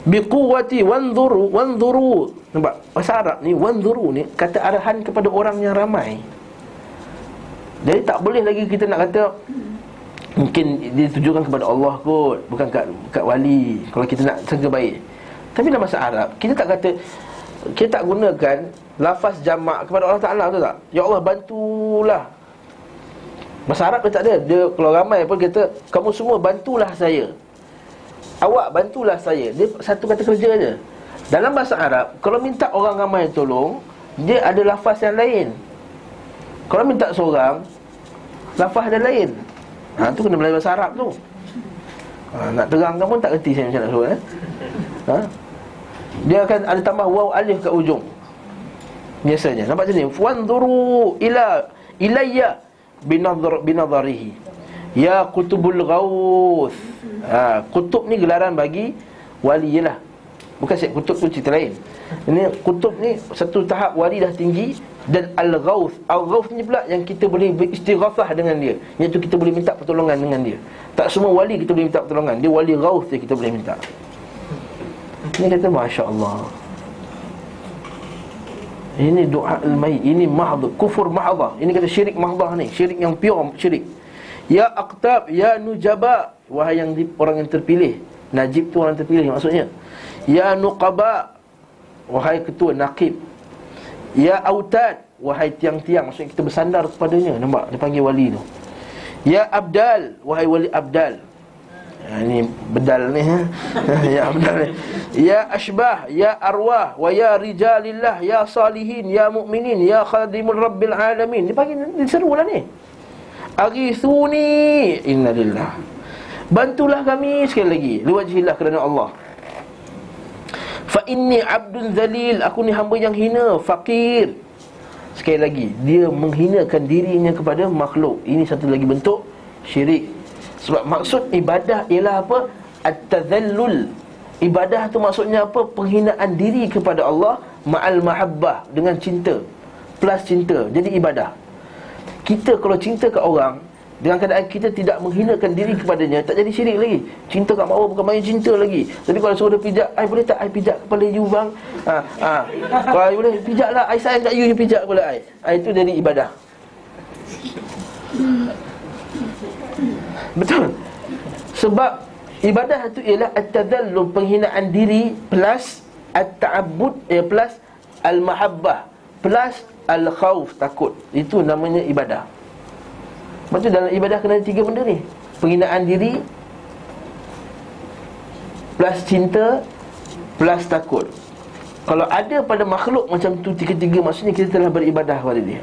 Biquwati wanzuru. Nampak? Bahasa Arab ni wanzuru ni kata arahan kepada orang yang ramai. Jadi tak boleh lagi kita nak kata mungkin ditujukan kepada Allah kot, bukan kat wali, kalau kita nak sangka baik. Tapi dalam bahasa Arab kita tak kata, kita tak gunakan lafaz jamak kepada Allah Ta'ala, betul tak? Ya Allah bantulah. Bahasa Arab dia tak ada. Dia kalau ramai pun kata kamu semua bantulah saya, awak bantulah saya. Dia satu kata kerja je. Dalam bahasa Arab kalau minta orang ramai tolong, dia ada lafaz yang lain. Kalau minta seorang, lafaz dia lain. Tu kena belajar bahasa Arab tu. Nak terangkan pun tak kerti saya macam nak suruh Dia akan ada tambah waw alif kat ujung biasanya. Nampak macam ni, wanzuru ilayya binadharihi ya qutubul ghauth. Kutub ni gelaran bagi wali je lah, bukan Syekh Kutub tu cerita lain. Ini kutub ni satu tahap wali dah tinggi. Dan al-ghauth ni pula yang kita boleh beristighathah dengan dia, iaitu kita boleh minta pertolongan dengan dia. Tak semua wali kita boleh minta pertolongan. Dia wali ghauth je kita boleh minta. Ini kata Masya Allah, ini doa al-mayyit, ini mahd, kufur mahdah. Ini kata syirik mahdah ni, syirik yang pure syirik. Ya aqtab, ya nujaba, wahai yang orang yang terpilih. Najib tu orang terpilih maksudnya. Ya nuqaba, wahai ketua naqib. Ya autad, wahai tiang-tiang, maksudnya kita bersandar kepadanya. Nampak, dia panggil wali tu. Ya abdal, wahai wali abdal. Ini bedal ni ya bedal ni. Ya ashbah, ya arwah, wa ya rijalillah, ya salihin, ya mu'minin, ya khadimul rabbil alamin. Dipanggil, diseru lah ni. Aghithuni, innalillah. Bantulah kami sekali lagi, liwajhillah, kerana Allah. Fa inni abdun zalil, aku ni hamba yang hina, fakir. Sekali lagi, dia menghinakan dirinya kepada makhluk. Ini satu lagi bentuk syirik. Sebab maksud ibadah ialah apa? At-tadhallul. Ibadah tu maksudnya apa? Penghinaan diri kepada Allah ma'al mahabbah, dengan cinta, plus cinta. Jadi ibadah. Kita kalau cinta kat orang dengan keadaan kita tidak menghinakan diri kepadanya, tak jadi syirik lagi. Cinta kat mahu bukan main cinta lagi. Tapi kalau suruh dia pijak, "Ai boleh tak ai pijak kepala you bang?" Kalau ai boleh pijaklah, ai sayang kat you pijak kepala ai. Itu jadi ibadah. Betul. Sebab ibadah itu ialah at-tadhallul, penghinaan diri, plus at-ta'abbud, plus al-mahabbah, plus al-khauf, takut. Itu namanya ibadah. Lepas tu dalam ibadah kena ada 3 benda ni: penghinaan diri, plus cinta, plus takut. Kalau ada pada makhluk macam tu tiga-tiga, maksudnya kita telah beribadah kepada dia.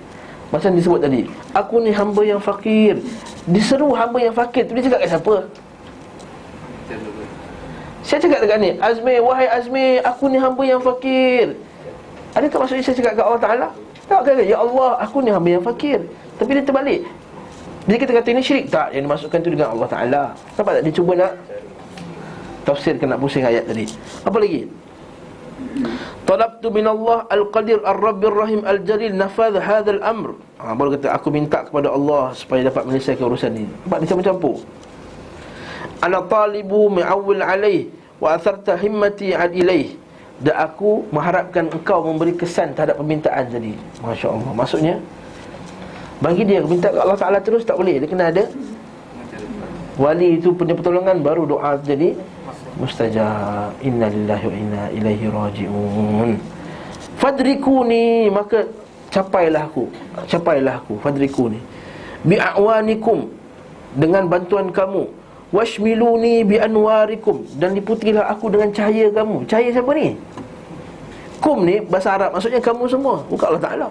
Macam disebut tadi, aku ni hamba yang fakir. Diseru hamba yang fakir tu, dia cakap kat siapa? Saya cakap dekat ni, Azmi, wahai Azmi, aku ni hamba yang fakir. Adakah maksudnya saya cakap kat Allah Ta'ala? Tak, kata, ya Allah, aku ni hamba yang fakir. Tapi dia terbalik. Bila kita kata ini syirik, tak, yang dimasukkan tu dengan Allah Ta'ala. Nampak tak? Dia cuba nak tafsirkan, nak pusing ayat tadi. Apa lagi? Talabtu minallah al-qadir ar-rabbir rahim al-jalil nafadh hadzal amr. Baru kata aku minta kepada Allah supaya dapat menyelesaikan urusan ini. Nampak dia campur-campur. Ana talibu mi'awwil alaih wa atharta himmati ad ilaih. Dan aku mengharapkan engkau memberi kesan terhadap permintaan tadi. Masya-Allah. Maksudnya bagi dia minta ke Allah Ta'ala terus tak boleh. Dia kena ada wali itu punya pertolongan, baru doa jadi mustajab. Inna lillahi wa inna ilaihi raji'un. Fadrikuni, maka capailah aku, fadrikuni bi'awanikum, dengan bantuan kamu. Washmiluni bi'anwarikum, dan liputilah aku dengan cahaya kamu. Cahaya siapa ni? Kum ni bahasa Arab, maksudnya kamu semua, bukan Allah Ta'ala.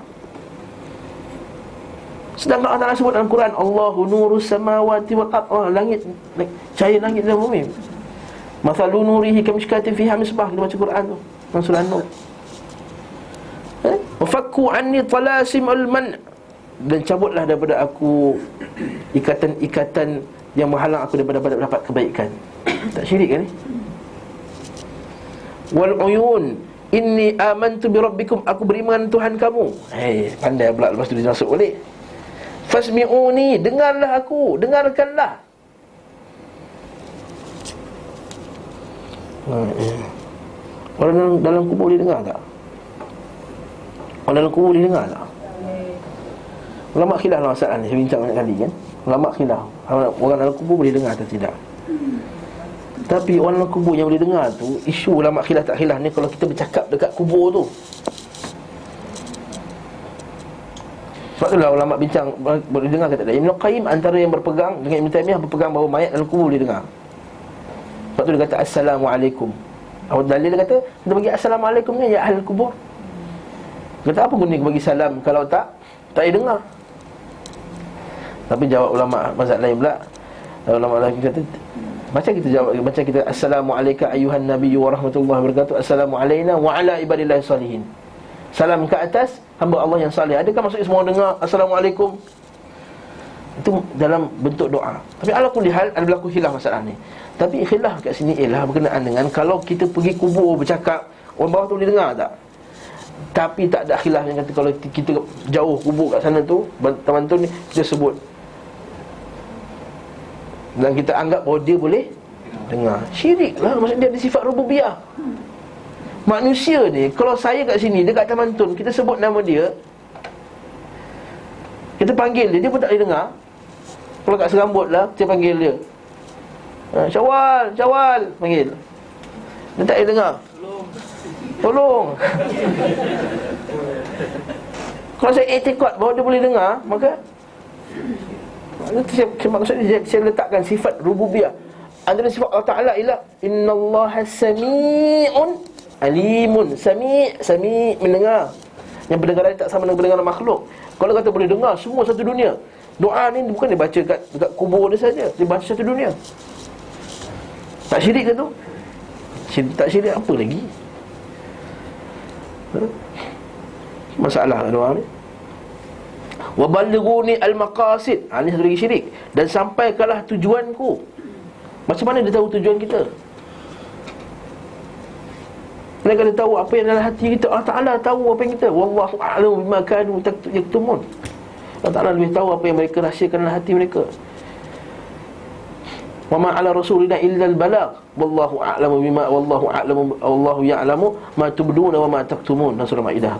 Sedangkan Allah Ta'ala sebut dalam Quran, Allahu nurus samawati wal ard, langit, cahaya langit dan bumi. Mathalu nurihi kamishkatin fiha misbah. Kita baca Quran tu dalam surah An-Nur. Wafakku anni talasim al-man', dan cabutlah daripada aku ikatan-ikatan yang menghalang aku daripada dapat kebaikan. Tak syirik kan ni? Wal uyun inni amantu bi rabbikum, aku beriman Tuhan kamu. Pandai pula lepas tu dia masuk balik. Fasmi'uni, dengarlah aku, dengarkanlah. Orang dalam kubur boleh dengar tak? Orang dalam kubur boleh dengar tak? Ulama khilaf dalam masalah ni, saya bincang banyak kali kan. Ulama khilaf, orang dalam kubur boleh dengar atau tidak. Tapi orang dalam kubur yang boleh dengar tu, isu ulama khilaf tak khilaf ni kalau kita bercakap dekat kubur tu. Sebab itulah ulama bincang boleh dengar ke tak. Ibn Qayyim antara yang berpegang dengan Ibn Taymiyah berpegang bahawa mayat dalam kubur boleh dengar. Sebab tu dia kata Assalamualaikum. Awal dalil dia kata kita bagi Assalamualaikum ni ya ahli kubur. Kata apa guna bagi salam kalau tak boleh dengar. Tapi jawab ulama mazhab lain pula, ulama lain kata macam kita jawab, macam kita Assalamualaikum ayuhan nabiyyu wa rahmatullahi wa barakatuh, Assalamu alaina wa ala ibadillahi salihin. Salam ke atas hamba Allah yang salih. Adakah maksudnya semua dengar Assalamualaikum? Itu dalam bentuk doa. Tapi ala kulli hal ada berlaku khilaf masalah ni. Tapi khilaf kat sini ialah berkenaan dengan kalau kita pergi kubur bercakap, orang bawah tu boleh dengar tak? Tapi tak ada khilaf yang kata kalau kita jauh kubur kat sana tu, teman tu ni kita sebut dan kita anggap bahawa dia boleh dengar. Syirik lah, maksudnya dia ada sifat rububiyah. Manusia ni, kalau saya kat sini dekat Taman Tun, kita sebut nama dia, kita panggil dia, dia pun tak boleh dengar. Kalau kat Serambut lah, kita panggil dia, Syawal, Syawal, panggil, dia tak boleh dengar. Tolong. Kalau saya i'tiqad bahawa dia boleh dengar, maka maksudnya saya letakkan sifat rububiyah. antara sifat Allah Ta'ala ialah innallaha sami'un alimun. Sami' mendengar. Yang pendengaran tak sama dengan pendengaran makhluk. Kalau kata boleh dengar semua satu dunia, doa ni bukan dia baca dekat kubur dia saja, dia baca satu dunia. Tak syirik ke tu? Tak syirik apa lagi? Masalah doa ni. Wa balighuni al-maqasid. Ini satu lagi syirik. Dan sampaikanlah tujuanku. Macam mana dia tahu tujuan kita? Mereka dia tahu apa yang dalam hati kita. Allah Ta'ala tahu apa yang kita. Wallahu a'lamu bima kanu yaktumun. Allah Ta'ala lebih tahu apa yang mereka rahsiakan dalam hati mereka. Wa ma 'ala rasulina illa al-balagh. Wallahu a'lamu bima wallahu ya'lamu ma tubduna wa ma taktumun. Surah Maidah.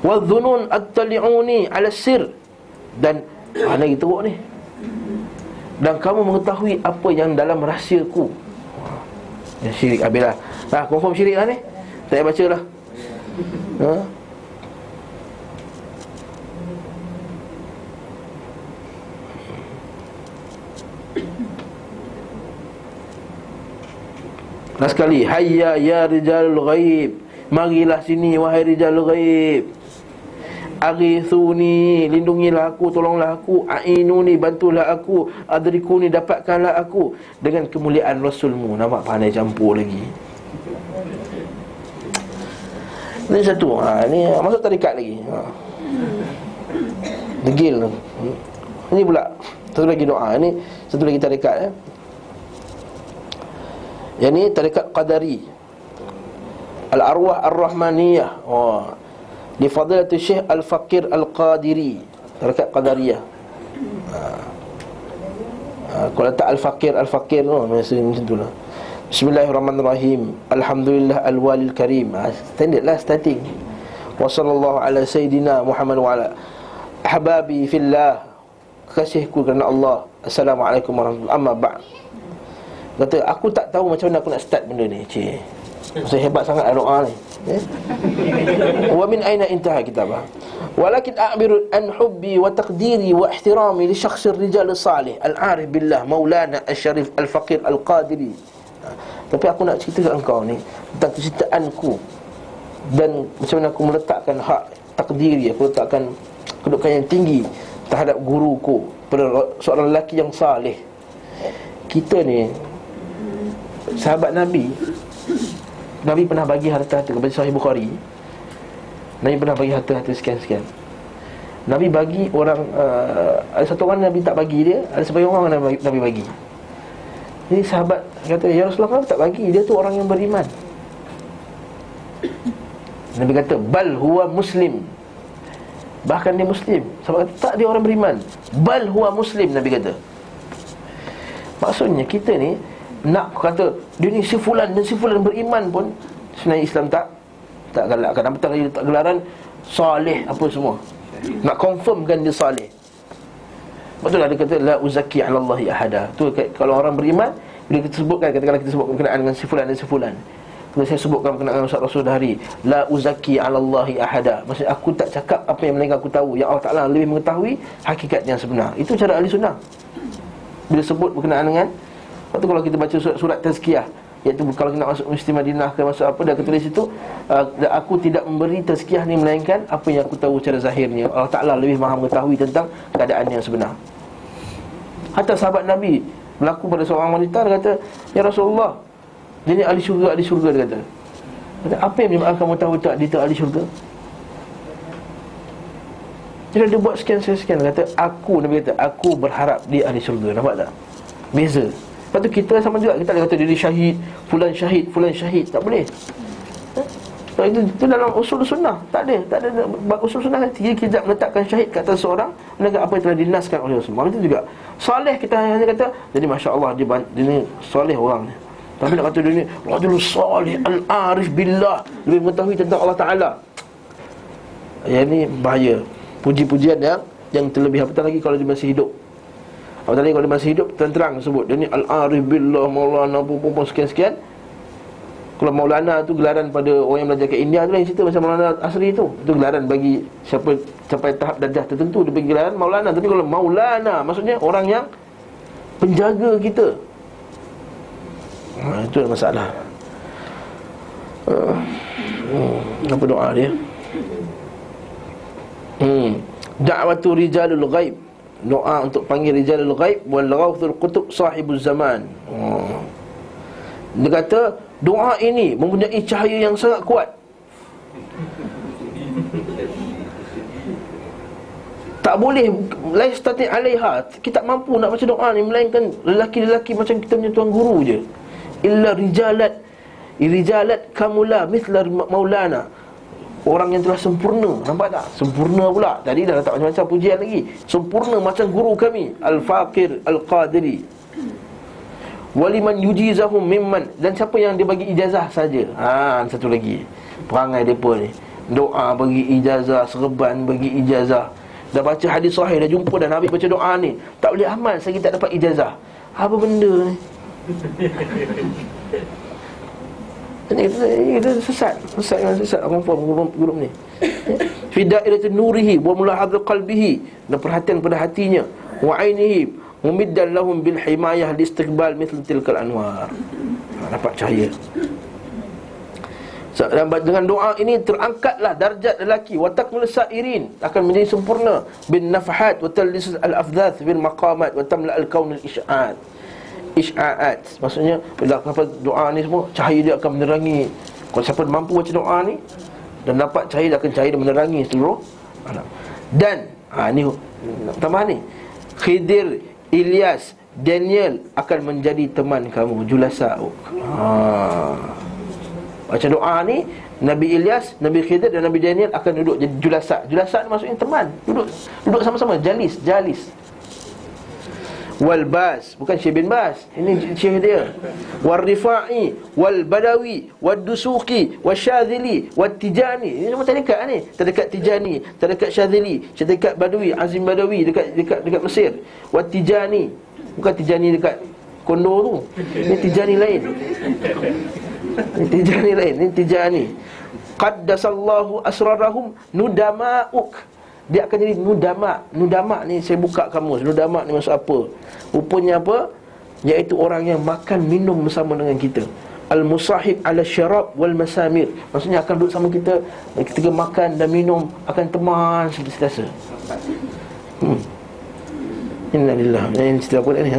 Wa dhunun attali'uni 'ala sir. Dan mana kita teruk ni. Dan kamu mengetahui apa yang dalam rahsiaku. Ya, syirik habislah. Confirm syirik lah ni. Tak payah baca lah. Last sekali, hayya ya rijalul ghaib. Marilah sini wahai rijalul ghaib. Aghithuni, lindungilah aku, tolonglah aku. A'inuni, bantulah aku. Adrikuni, dapatkanlah aku dengan kemuliaan Rasulmu. Nampak pandai campur lagi. Ini satu. Ini masuk tarikat lagi. Degil. Ini pula satu lagi doa. Ini satu lagi tarikat. Yang ni tarikat Qadari, Al-Arwah Ar-Rahmaniyah. Di Fadilatul Syekh Al-Faqir Al-Qadiri, tarikat Qadariyah. Kalau letak Al-Faqir macam tu lah. Bismillahirrahmanirrahim. Alhamdulillah Al-Walil Karim. Standard lah starting. Wa sallallahu ala Sayyidina Muhammad wa ala ahbabi fillah. Kekasihku kerana Allah. Assalamualaikum warahmatullahi wabarakatuh. Amma ba'd. Kata aku tak tahu macam mana aku nak start benda ni. Saya hebat sangat doa ni. Wa min aina intaha kitabah. Walakin a'biru an hubbi wa taqdiri wa ihtirami li syakhs ar-rijal as-salih al-arif billah Maulana Asy-Syarif Al-Faqir Al-Qadiri. Tapi aku nak cerita kat engkau ni tentang kecintaanku dan macam mana aku meletakkan hak takdiri, aku letakkan kedudukan yang tinggi terhadap guruku, pada seorang lelaki yang salih. Kita ni sahabat Nabi pernah bagi harta-harta kepada Sahih Bukhari. Nabi pernah bagi harta-harta sekian-sekian. Nabi bagi orang, ada satu orang Nabi tak bagi dia, ada sebagian orang Nabi bagi. Jadi sahabat kata, ya Rasulullah, kenapa tak bagi? Dia tu orang yang beriman. Nabi kata, bal huwa muslim. Bahkan dia muslim. Sahabat kata, tak, dia orang beriman. Bal huwa muslim, Nabi kata. Maksudnya kita ni nak kata dia ni si fulan dan si fulan beriman pun, sebenarnya Islam tak galakkan. Apatah lagi letak gelaran salih apa semua. Nak confirmkan dia salih. Betul lah dia kata la uzaki 'ala Allahi ahada. Tu kalau orang beriman, bila kita sebutkan, katakanlah kita sebut berkenaan dengan si fulan dan si fulan. Kalau saya sebutkan berkenaan dengan Ustaz Rasul Dahri, la uzaki 'ala Allahi ahada. Maksudnya aku tak cakap apa yang melainkan aku tahu, yang Allah Ta'ala lebih mengetahui hakikat yang sebenar. Itu cara ahli sunnah. Bila sebut berkenaan dengan, lepas tu kalau kita baca surat tazkiyah, iaitu kalau kita nak masuk Mufti Madinah ke masuk apa, dia tulis itu, aku tidak memberi tazkiyah ni melainkan apa yang aku tahu secara zahirnya. Allah Ta'ala lebih maha mengetahui tentang keadaan yang sebenar. Hatta sahabat Nabi berlaku pada seorang wanita, dia kata, ya Rasulullah, dia ni ahli syurga, dia kata. Apa yang menyebabkan kamu tahu tak dia ahli syurga? Jadi dia buat sekian, dia kata, Nabi kata, aku berharap dia ahli syurga. Nampak tak? Beza. Lepas tu kita sama juga, kita boleh kata diri syahid, fulan syahid, tak boleh. Itu dalam usul sunnah. Tak ada usul sunnah kan kita meletakkan syahid kat atas seorang menegak apa yang telah dinaskan oleh Rasulullah. Itu juga soleh, kita hanya kata jadi masya-Allah dia ni soleh orang ni. Tapi nak kata dia ni rajul soleh al-arif billah, lebih mengetahui tentang Allah Taala. Yang ni bahaya. Puji-pujian yang terlebih, apatah lagi kalau dia masih hidup. Apatah lagi kalau dia masih hidup, terang sebut dia ni al-arif billah Maulana apa sekian-sekian. Kalau Maulana tu gelaran pada orang yang belajar kat India tu lain cerita, macam Maulana Asri tu. Itu gelaran bagi siapa sampai tahap darjah tertentu, dia bagi gelaran Maulana. Tapi kalau Maulana maksudnya orang yang penjaga kita. Itu masalah. Apa doa dia? Da'watu rijalul ghaib, doa untuk panggil rijalul ghaib, wal ghawthul qutub sahibuz zaman. Dia kata doa ini mempunyai cahaya yang sangat kuat. Tak boleh, la yastati alaiha, kita tak mampu nak baca doa ni melainkan lelaki-lelaki macam kita punya tuan guru je. Illa rijalat kamula mithla maulana, orang yang telah sempurna. Nampak tak? Sempurna pula. Tadi dah letak macam-macam pujian lagi. Sempurna macam guru kami Al-Faqir Al-Qadiri. Waliman yujizahum mimman, dan siapa yang dia bagi ijazah saja. Satu lagi perangai mereka ni, doa bagi ijazah, serban bagi ijazah. Dah baca hadis sahih, dah jumpa dah Nabi baca doa ni, tak boleh amal selagi tak dapat ijazah. Apa benda ni? Ini sesat confirm grup ni. Fi dairatin nurihi wa mulahadz qalbihi, dan perhatian pada hatinya, wa ainihi mumiddan lahum bil himayah li istiqbal mithl tilkal anwar. Dapat cahaya. Dan dengan doa ini terangkatlah darjat lelaki, wa takmul sa'irin, akan menjadi sempurna, bin nafahat wa tallis al afdhath bil maqamat wa tamla al kaun al isya'at. Maksudnya bila dapat doa ni semua, cahaya dia akan menerangi. Kalau siapa mampu baca doa ni dan dapat cahaya, dia akan cahaya dia menerangi seluruh alam. Dan ni tambah ni, Khidir, Ilyas, Daniel akan menjadi teman kamu, julasa. Baca doa ni, Nabi Ilyas, Nabi Khidir dan Nabi Daniel akan duduk jadi julasa. Julasa ni maksudnya teman, duduk sama-sama, jalis. Wal Bas, bukan Syekh bin Bas, ini Syekh dia. Wal Rifa'i, Wal Badawi, Wal Dusuki, Wal Syadhili, Wal Tijani. Ini semua terdekat ni. Terdekat Tijani, terdekat Syadhili, terdekat Badawi, Azim Badawi dekat Mesir. Wal Tijani, bukan Tijani dekat Kondo tu. Ini Tijani lain. Ini Tijani lain, ini Tijani. Qaddasallahu asrarahum nudama'uk. Dia akan jadi nudama. Nudama ni saya buka kamus. Nudama ni maksud apa? Rupanya apa? Iaitu orang yang makan minum bersama dengan kita. Al-musahib ala syarab wal masamir. Maksudnya akan duduk sama kita ketika makan dan minum, akan teman sentiasa. Innalillah. Ini cerita apa ni?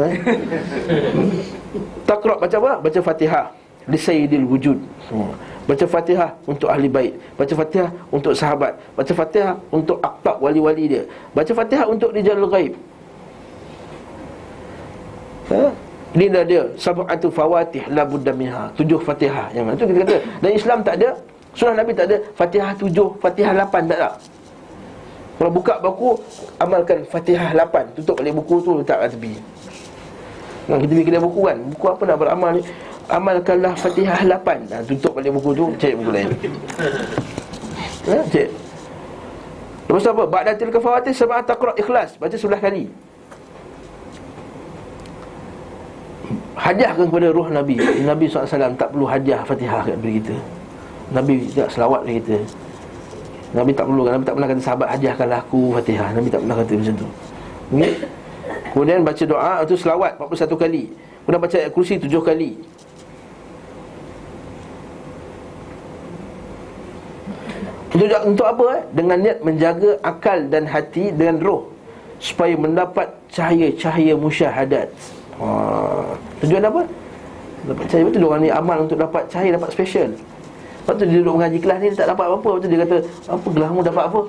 Taqra, baca apa? Baca Fatihah li sayyidil wujud. Baca Fatihah untuk ahli bait, baca Fatihah untuk sahabat, baca Fatihah untuk aqtab wali-wali dia, baca Fatihah untuk rijalul ghaib. Ini dah dia sab'atu fawatih la budda minha, 7 Fatihah. Yang itu kita kata dalam Islam tak ada, sunnah Nabi tak ada Fatihah 7, Fatihah 8, tak ada. Kalau buka buku, amalkan Fatihah 8, tutup balik buku tu, letak kat tepi. Kita pergi kedai buku kan, buku apa nak beramal ni? Amalkanlah Fatihah 8. Tutup balik buku tu, cari buku lain. Cari. Lepas tu apa? Ba'datil kafawatis sab'at taqra' ikhlas, baca 11 kali. Hadiahkan kepada roh Nabi. Nabi SAW tak perlu hadiah Fatihah kat diri kita. Nabi tak selawat kat kita. Nabi tak perlu, Nabi tak pernah kata sahabat hadiahkanlah aku Fatihah. Nabi tak pernah kata macam tu. Okay? Kemudian baca doa itu selawat 41 kali. Kemudian baca ayat kursi 7 kali. Untuk apa? Dengan niat menjaga akal dan hati dengan roh, supaya mendapat cahaya-cahaya musyahadat. Tujuan apa? Dapat cahaya. Betul orang ni amal untuk dapat cahaya, dapat special. Lepas tu dia duduk mengaji kelas ni, dia tak dapat apa-apa. Lepas tu dia kata, apa gelarmu dapat apa?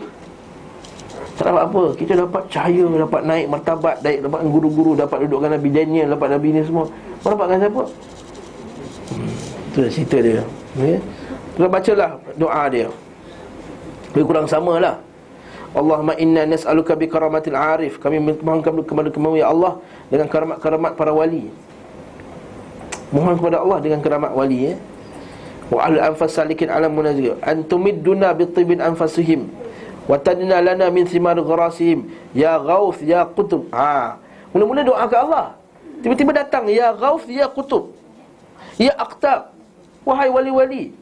Tak dapat apa. Kita dapat cahaya, dapat naik martabat, dapat guru-guru, dapat duduk dengan Nabi Daniel, dapat Nabi ni semua. Kau dapat dengan siapa? Itu dah cerita dia. Okay? Kita bacalah doa dia. Lebih kurang samalah. Allahumma inna nas'aluka bi karamatil arif. Kami memohon kepada kamu ya Allah dengan karamat para wali. Mohon kepada Allah dengan karamat wali, ya. Wa al anfas salikin ala munazil an tumidduna bi tibin anfasihim wa tadna lana min thimar gharasihim ya Ghaus ya Qutub. Mula-mula doa ke Allah, tiba-tiba datang ya Ghaus ya Qutub, ya Aqtab, wahai wali-wali.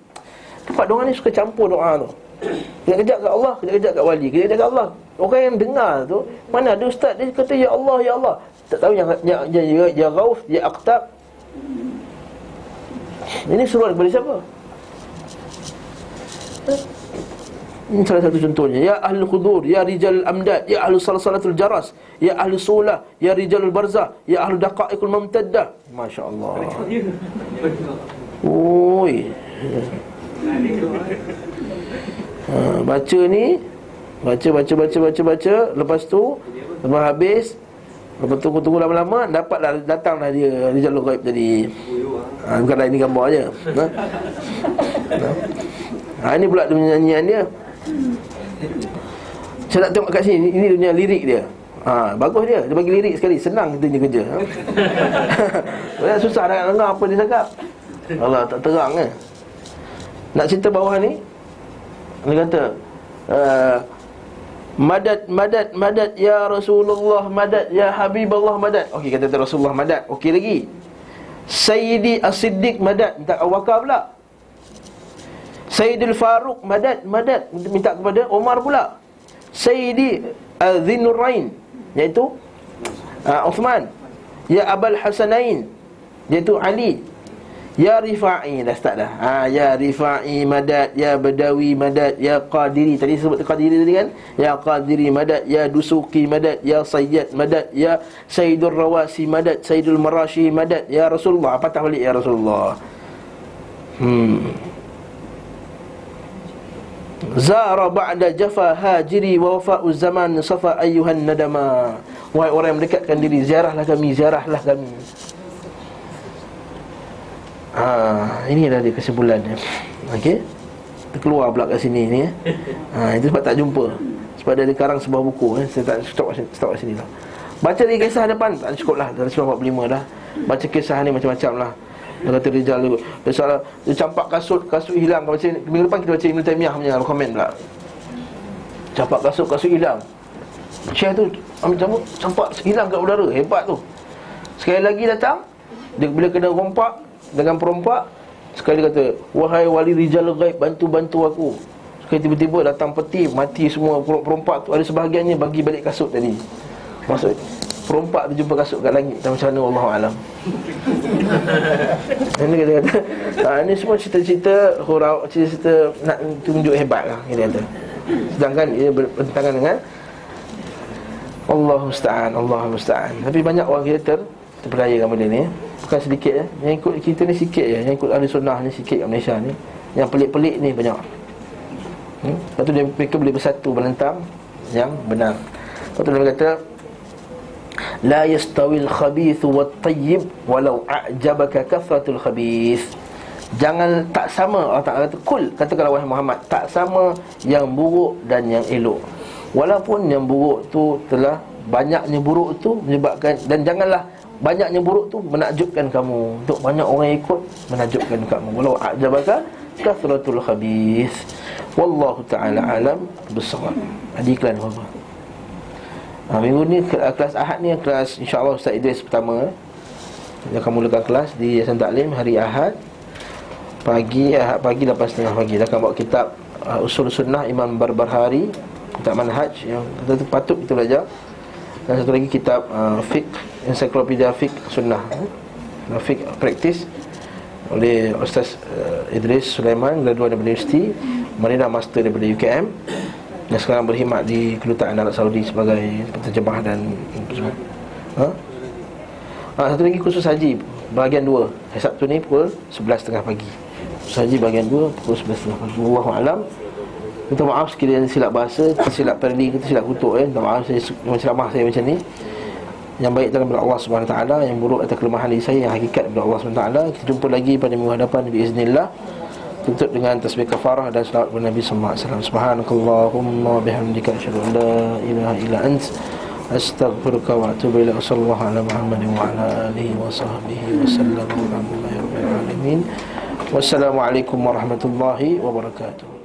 Tempat doa ni suka campur doa tu. Kejap-kejap kat Allah, kejap-kejap kat wali, kejap-kejap kat Allah. Orang yang dengar tu, mana ada ustaz dia kata ya Allah, ya Allah. Tak tahu ya Ghauf, ya Aqtab. Ini suruh kepada siapa? Ini salah satu contohnya. Ya Ahlul Qudur, ya Rijal Amdad, ya Ahlul Salsalatul Jaras, ya Ahlul Sulah, ya Rijalul Barzah, ya Ahlul Daqa'iqul Mumtaddah. Masya Allah. Oi. Baca ni, baca. Lepas tu, lepas habis, lepas tu tunggu lama-lama, dapatlah, datanglah dia Rijalul Ghaib tadi. Bukan lain ni gambar je. Ini pula dia nyanyian dia. Saya nak tengok kat sini. Ini dia punya lirik dia. Bagus dia. Dia bagi lirik sekali. Senang kita punya kerja. Susah nak dengar apa dia cakap. Allah tak terang kan. Nak cerita bawah ni, dia kata Madad ya Rasulullah, madad ya Habibullah, madad. Okey, kata Rasulullah madad. Okey lagi. Sayyidi As-Siddiq madad. Minta Abu Bakar pula. Sayyidul Faruq madad. Minta kepada Umar pula. Sayyidi Dhinurain, iaitu Uthman. Ya Abul Hasanain, iaitu Ali. Ya Rifa'i, dah start dah. Ya Rifa'i madad, ya Badawi madad, ya Qadiri. Tadi sebut Qadiri tadi kan? Ya Qadiri madad, ya Dusuki madad, ya Sayyid madad, ya Sayyidul Rawasi madad, Sayyidul Marashi madad, ya Rasulullah. Patah balik ya Rasulullah. Zara ba'da jafa hajiri wa wafa'u zaman safa ayyuhan nadama. Wahai orang yang mendekatkan diri, ziarahlah kami. Ini dah dia kesimpulannya. Okey. Terkeluar pula kat sini ni. Itu sebab tak jumpa. Sebab dia ada karang sebuah buku. Saya tak stop kat sini lah. Baca lagi kisah depan, tak cukup lah. Dah 45 dah. Baca kisah ni macam-macam lah. Dia kata Rijal dia campak kasut hilang. Baca minggu depan kita baca Ibn Taymiyah punya komen pula. Campak kasut hilang. Syekh tu ambil campak hilang kat udara. Hebat tu. Sekali lagi datang, dia bila kena rompak dengan perompak, sekali dia kata, wahai wali Rijal Ghaib, bantu aku. Sekali tiba-tiba datang peti, mati semua perompak tu. Ada sebahagiannya bagi balik kasut tadi. Maksud perompak tu jumpa kasut kat langit. Macam mana Wallahualam. Ini dia kata, ini semua cerita-cerita hurau, cerita nak tunjuk hebat lah, dia kata. Sedangkan ia bertentangan dengan Allahu musta'an. Tapi banyak orang kita terpedaya dengan benda ni. Bukan sedikit ya. Yang ikut kita ni sikit je. Yang ikut ahli sunnah ni sikit kat Malaysia ni. Yang pelik-pelik ni banyak. Lepas tu mereka boleh bersatu menentang yang benar. Lepas tu dia kata, la yastawil khabithu wat tayyib walau a'jabaka kathratul khabith. Jangan, tak sama. Allah Ta'ala kata, kul, katakanlah wahai Muhammad, tak sama yang buruk dan yang elok. Walaupun yang buruk tu telah, banyaknya buruk tu menyebabkan, dan janganlah banyaknya buruk tu menakjubkan kamu. Untuk banyak orang ikut menakjubkan kamu. Walau a'jabaka kathratul khabith. Wallahu ta'ala alam bissawab. Ada iklan apa? Minggu ni kelas Ahad ni, kelas insya-Allah Ustaz Idris pertama. Dia akan mulakan kelas di Yayasan Taklim hari Ahad pagi 8.30 pagi. Dia akan bawa kitab Usul Sunnah Imam Barbahari, kitab manhaj yang patut kita belajar. Dan satu lagi kitab fiqh, ensiklopedia fiqh sunnah, fiqh praktis oleh Ustaz Idris Sulaiman, graduan daripada Universiti Marina, master daripada UKM, dan sekarang berkhidmat di Kedutaan Arab Saudi sebagai penterjemah dan satu lagi khusus haji bahagian 2. Sabtu ni pukul 11.30 pagi. Khusus haji bahagian 2 pukul 11.30 pagi. Wallahualam. Minta maaf sekiranya silap bahasa, silap perli, kita silap kutuk minta maaf, saya ceramah saya macam ni. Yang baik daripada Allah Subhanahu Wa Taala, yang buruk atau kelemahan diri saya, yang hakikat daripada Allah Subhanahu Wa Taala. Kita jumpa lagi pada minggu hadapan biiznillah. Tutup dengan tasbih kafarah dan selawat kepada Nabi sallallahu alaihi wasallam. Subhanakallahumma bihamdika asyhadu an la ilaha illa ant astaghfiruka wa atubu ilaik. Sallallahu ala Muhammadin wa ala alihi wa sahbihi wa sallam. Alhamdulillahirabbil alamin. Wassalamualaikum warahmatullahi wabarakatuh.